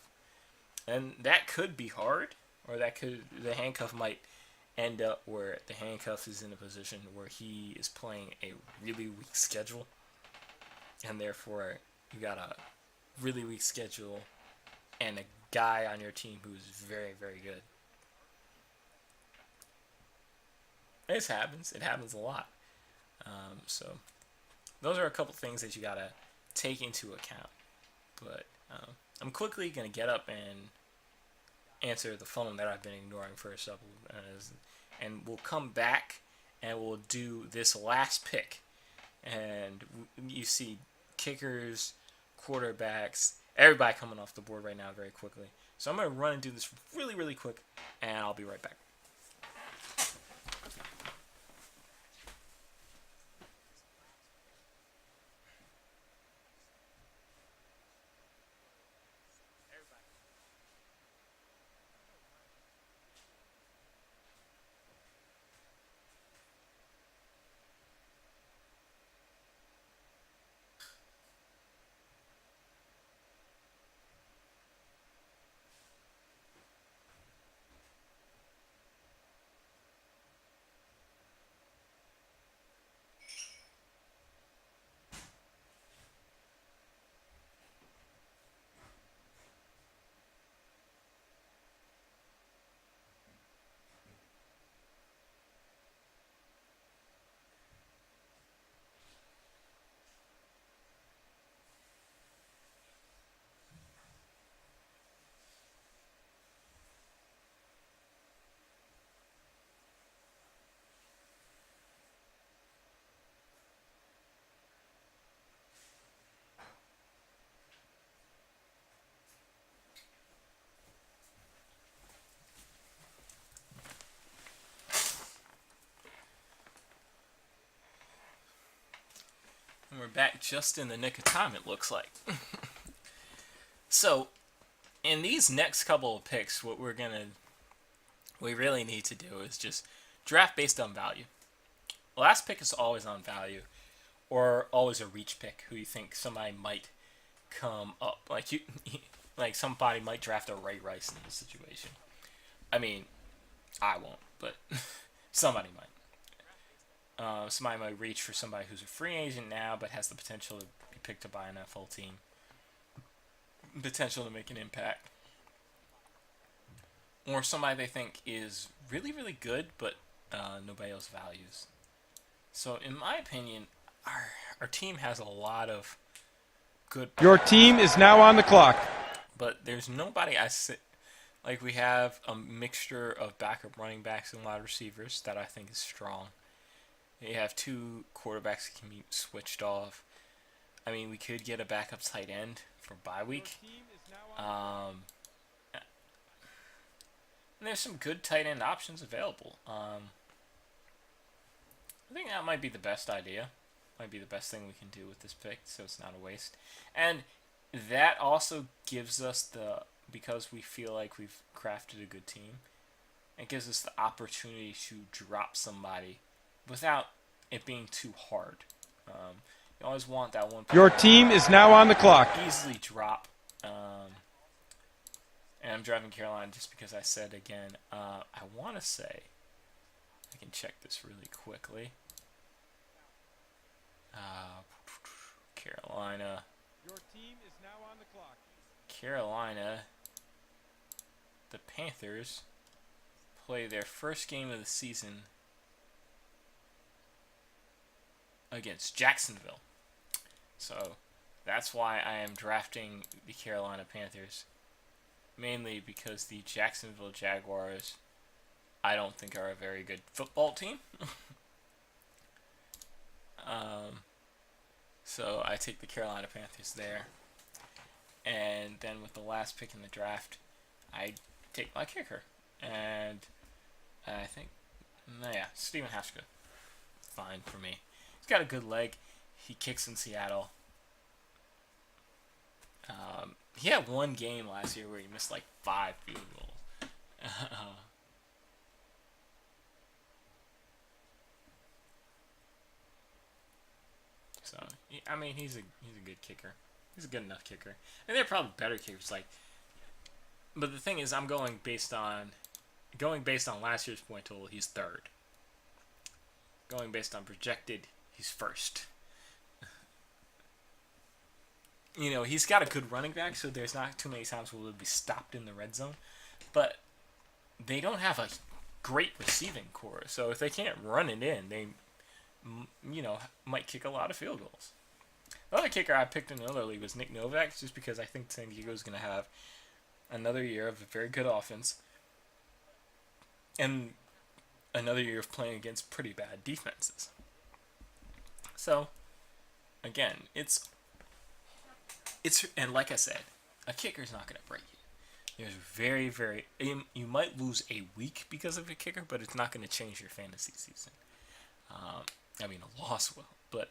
[SPEAKER 3] And that could be hard, or the handcuff might end up where the handcuff is in a position where he is playing a really weak schedule, and therefore you got a really weak schedule and a guy on your team who's very, very good. This happens. It happens a lot. So those are a couple things that you got to take into account. But I'm quickly going to get up and answer the phone that I've been ignoring for a couple of minutes. And we'll come back and we'll do this last pick. And you see kickers, quarterbacks, everybody coming off the board right now very quickly. So I'm going to run and do this really, really quick, and I'll be right back. And we're back just in the nick of time, it looks like. So, in these next couple of picks, what we really need to do is just draft based on value. Last pick is always on value, or always a reach pick, who you think somebody might come up. Like somebody might draft a Ray Rice in this situation. I mean, I won't, but somebody might. Somebody might reach for somebody who's a free agent now, but has the potential to be picked up by an NFL team. Potential to make an impact. Or somebody they think is really, really good, but nobody else values. So, in my opinion, our team has a lot of good...
[SPEAKER 1] Your team is now on the clock.
[SPEAKER 3] But there's nobody like we have a mixture of backup running backs and wide receivers that I think is strong. You have two quarterbacks that can be switched off. I mean, we could get a backup tight end for bye week. And there's some good tight end options available. I think that might be the best idea. Might be the best thing we can do with this pick, so it's not a waste. And that also gives us because we feel like we've crafted a good team, it gives us the opportunity to drop somebody without it being too hard. You always want that one.
[SPEAKER 1] Your team is now on the clock.
[SPEAKER 3] Easily drop. And I'm driving Carolina just because I said again. I want to say, I can check this really quickly. Carolina.
[SPEAKER 1] Your team is now on the clock.
[SPEAKER 3] Carolina. The Panthers play their first game of the season against Jacksonville. So that's why I am drafting the Carolina Panthers. Mainly because the Jacksonville Jaguars, I don't think, are a very good football team. So I take the Carolina Panthers there. And then with the last pick in the draft, I take my kicker. And I think, yeah, Stephen Hashka. Fine for me. He's got a good leg. He kicks in Seattle. He had one game last year where he missed like 5 field goals. So, I mean, he's a good kicker. He's a good enough kicker. And they're probably better kickers. But the thing is, I'm going based on last year's point total. He's third. Going based on projected, he's first. You know, he's got a good running back, so there's not too many times where he'll be stopped in the red zone. But they don't have a great receiving core, so if they can't run it in, they, might kick a lot of field goals. The other kicker I picked in another league was Nick Novak, just because I think San Diego is going to have another year of a very good offense and another year of playing against pretty bad defenses. So, again, and like I said, a kicker's not going to break you. There's you might lose a week because of a kicker, but it's not going to change your fantasy season. A loss will, but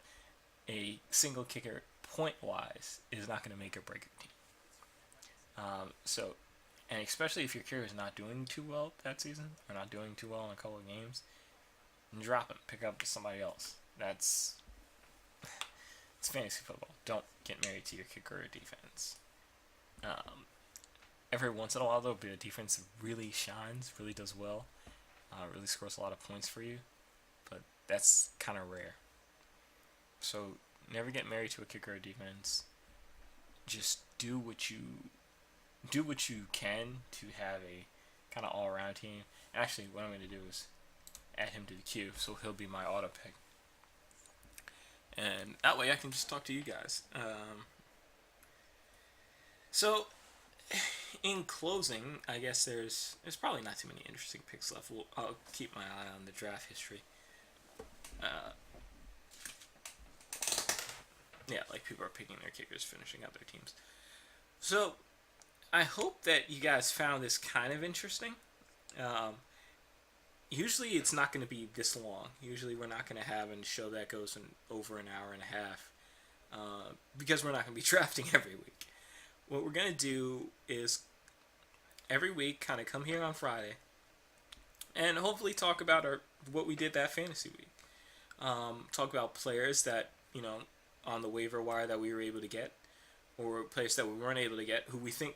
[SPEAKER 3] a single kicker, point-wise, is not going to make or break your team. And especially if your kicker is not doing too well that season, or not doing too well in a couple of games, drop him, pick up somebody else. It's fantasy football. Don't get married to your kicker or defense. Every once in a while, there'll be a defense that really shines, really does well, really scores a lot of points for you, but that's kind of rare. So never get married to a kicker or defense. Just do what you can to have a kind of all-around team. Actually, what I'm going to do is add him to the queue, so he'll be my auto pick. And that way I can just talk to you guys. So, in closing, I guess there's probably not too many interesting picks left. I'll keep my eye on the draft history. People are picking their kickers, finishing up their teams. So, I hope that you guys found this kind of interesting. Usually it's not going to be this long. Usually we're not going to have a show that goes over an hour and a half. because we're not going to be drafting every week. What we're going to do is every week kind of come here on Friday and hopefully talk about what we did that fantasy week. Talk about players that, on the waiver wire that we were able to get, or players that we weren't able to get who we think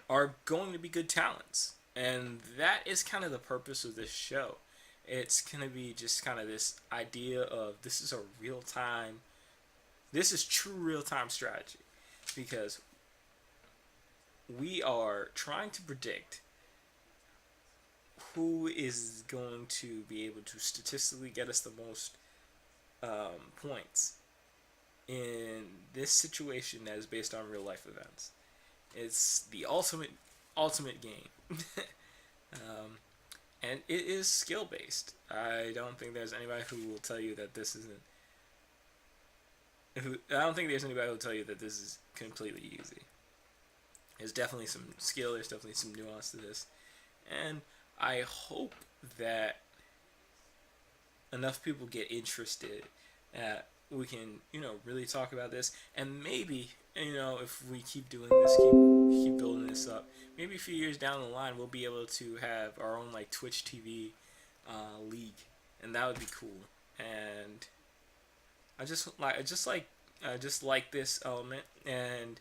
[SPEAKER 3] are going to be good talents. And that is kind of the purpose of this show. It's going to be just kind of this idea of this is true real-time strategy, because we are trying to predict who is going to be able to statistically get us the most points in this situation that is based on real life events. It's the ultimate game. And it is skill based. I don't think there's anybody who will tell you that this isn't. I don't think there's anybody who will tell you that this is completely easy. There's definitely some skill. There's definitely some nuance to this, and I hope that enough people get interested that we can, really talk about this. And maybe, if we keep doing this, keep building this up, maybe a few years down the line, we'll be able to have our own Twitch TV league, and that would be cool. And I just like this element, and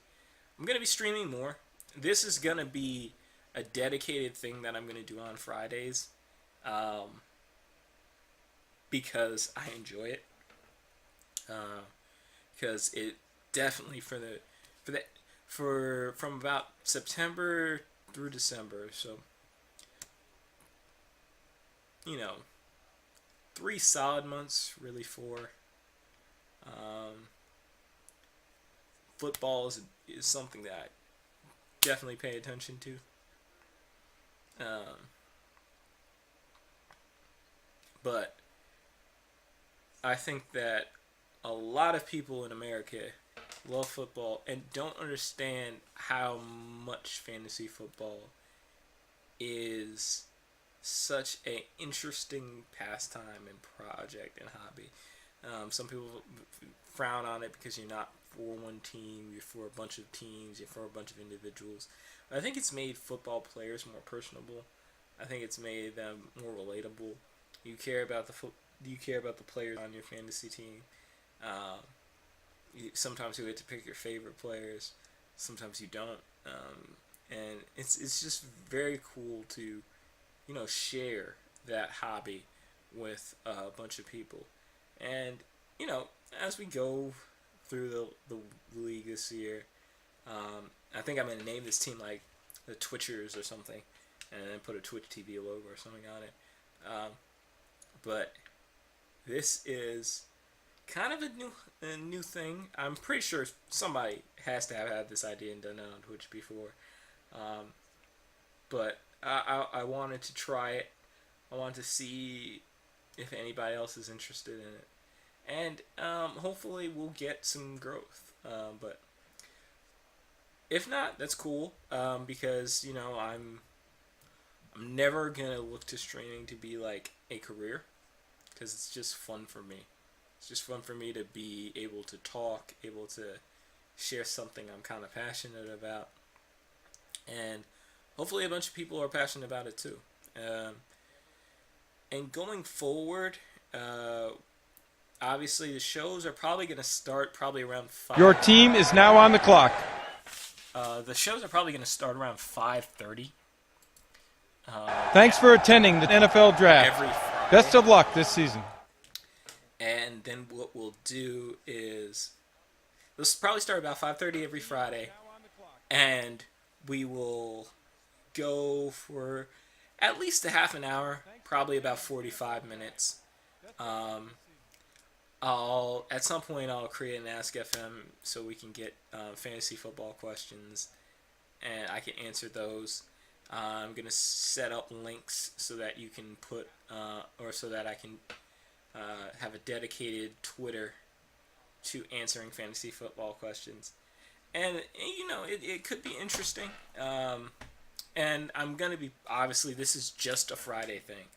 [SPEAKER 3] I'm gonna be streaming more. This is gonna be a dedicated thing that I'm gonna do on Fridays, because I enjoy it. Because it definitely from about September through December, so 3 solid months, really 4. Football is something that I definitely pay attention to. But I think that a lot of people in America love football and don't understand how much fantasy football is such an interesting pastime and project and hobby. Some people frown on it because you're not for one team, you're for a bunch of teams, you're for a bunch of individuals. But I think it's made football players more personable. I think it's made them more relatable. You care about the players on your fantasy team. Sometimes you get to pick your favorite players. Sometimes you don't. And it's just very cool to, share that hobby with a bunch of people. And, as we go through the league this year, I think I'm going to name this team the Twitchers or something, and then put a Twitch TV logo or something on it. But this is kind of a new thing. I'm pretty sure somebody has to have had this idea and done it on Twitch before. But I wanted to try it. I wanted to see if anybody else is interested in it. And hopefully we'll get some growth. But if not, that's cool. Because, I'm never going to look to streaming to be a career. Because it's just fun for me. It's just fun for me to be able to talk, able to share something I'm kind of passionate about. And hopefully a bunch of people are passionate about it too. And going forward, obviously the shows are probably going to start around 5.
[SPEAKER 1] Your team is now on the clock.
[SPEAKER 3] The shows are probably going to start around 5:30.
[SPEAKER 1] Thanks for attending the NFL Draft.
[SPEAKER 3] Every Friday.
[SPEAKER 1] Best of luck this season.
[SPEAKER 3] And then what we'll do is this will probably start about 5:30 every Friday, and we will go for at least a half an hour, probably about 45 minutes. At some point I'll create an Ask FM so we can get fantasy football questions, and I can answer those. I'm gonna set up links so that you can put, or so that I can have a dedicated Twitter to answering fantasy football questions, and it could be interesting. And I'm gonna be, obviously this is just a Friday thing.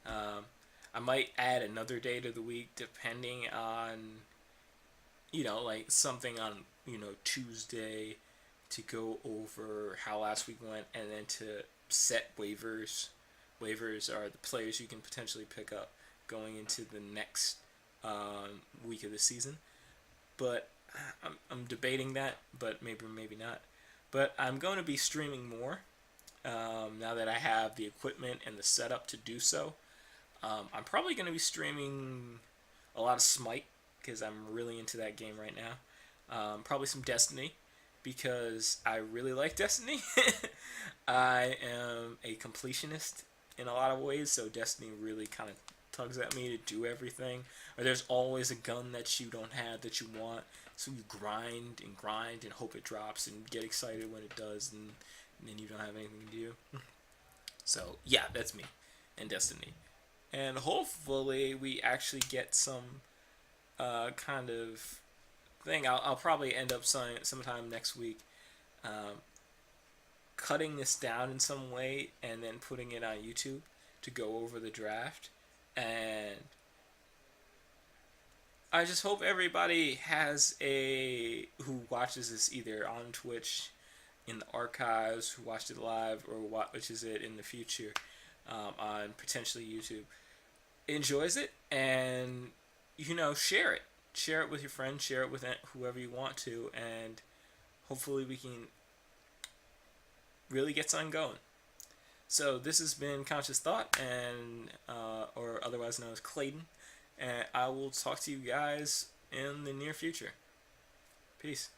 [SPEAKER 3] I might add another day to the week depending on like something on, Tuesday to go over how last week went, and then to set waivers. Waivers are the players you can potentially pick up going into the next week of the season. But I'm debating that, but maybe not. But I'm going to be streaming more now that I have the equipment and the setup to do so. I'm probably going to be streaming a lot of Smite, because I'm really into that game right now. Probably some Destiny, because I really like Destiny. I am a completionist in a lot of ways, so Destiny really kind of tugs at me to do everything. Or there's always a gun that you don't have that you want, so you grind and hope it drops and get excited when it does, and then you don't have anything to do. So yeah, that's me and Destiny. And hopefully we actually get some kind of thing. I'll probably end up sometime next week cutting this down in some way and then putting it on YouTube to go over the draft. And I just hope everybody who watches this either on Twitch, in the archives, who watched it live, or watches it in the future on potentially YouTube, enjoys it, and share it. Share it with your friends, share it with whoever you want to, and hopefully we can really get something going. So this has been Conscious Thought, and or otherwise known as Clayton, and I will talk to you guys in the near future. Peace.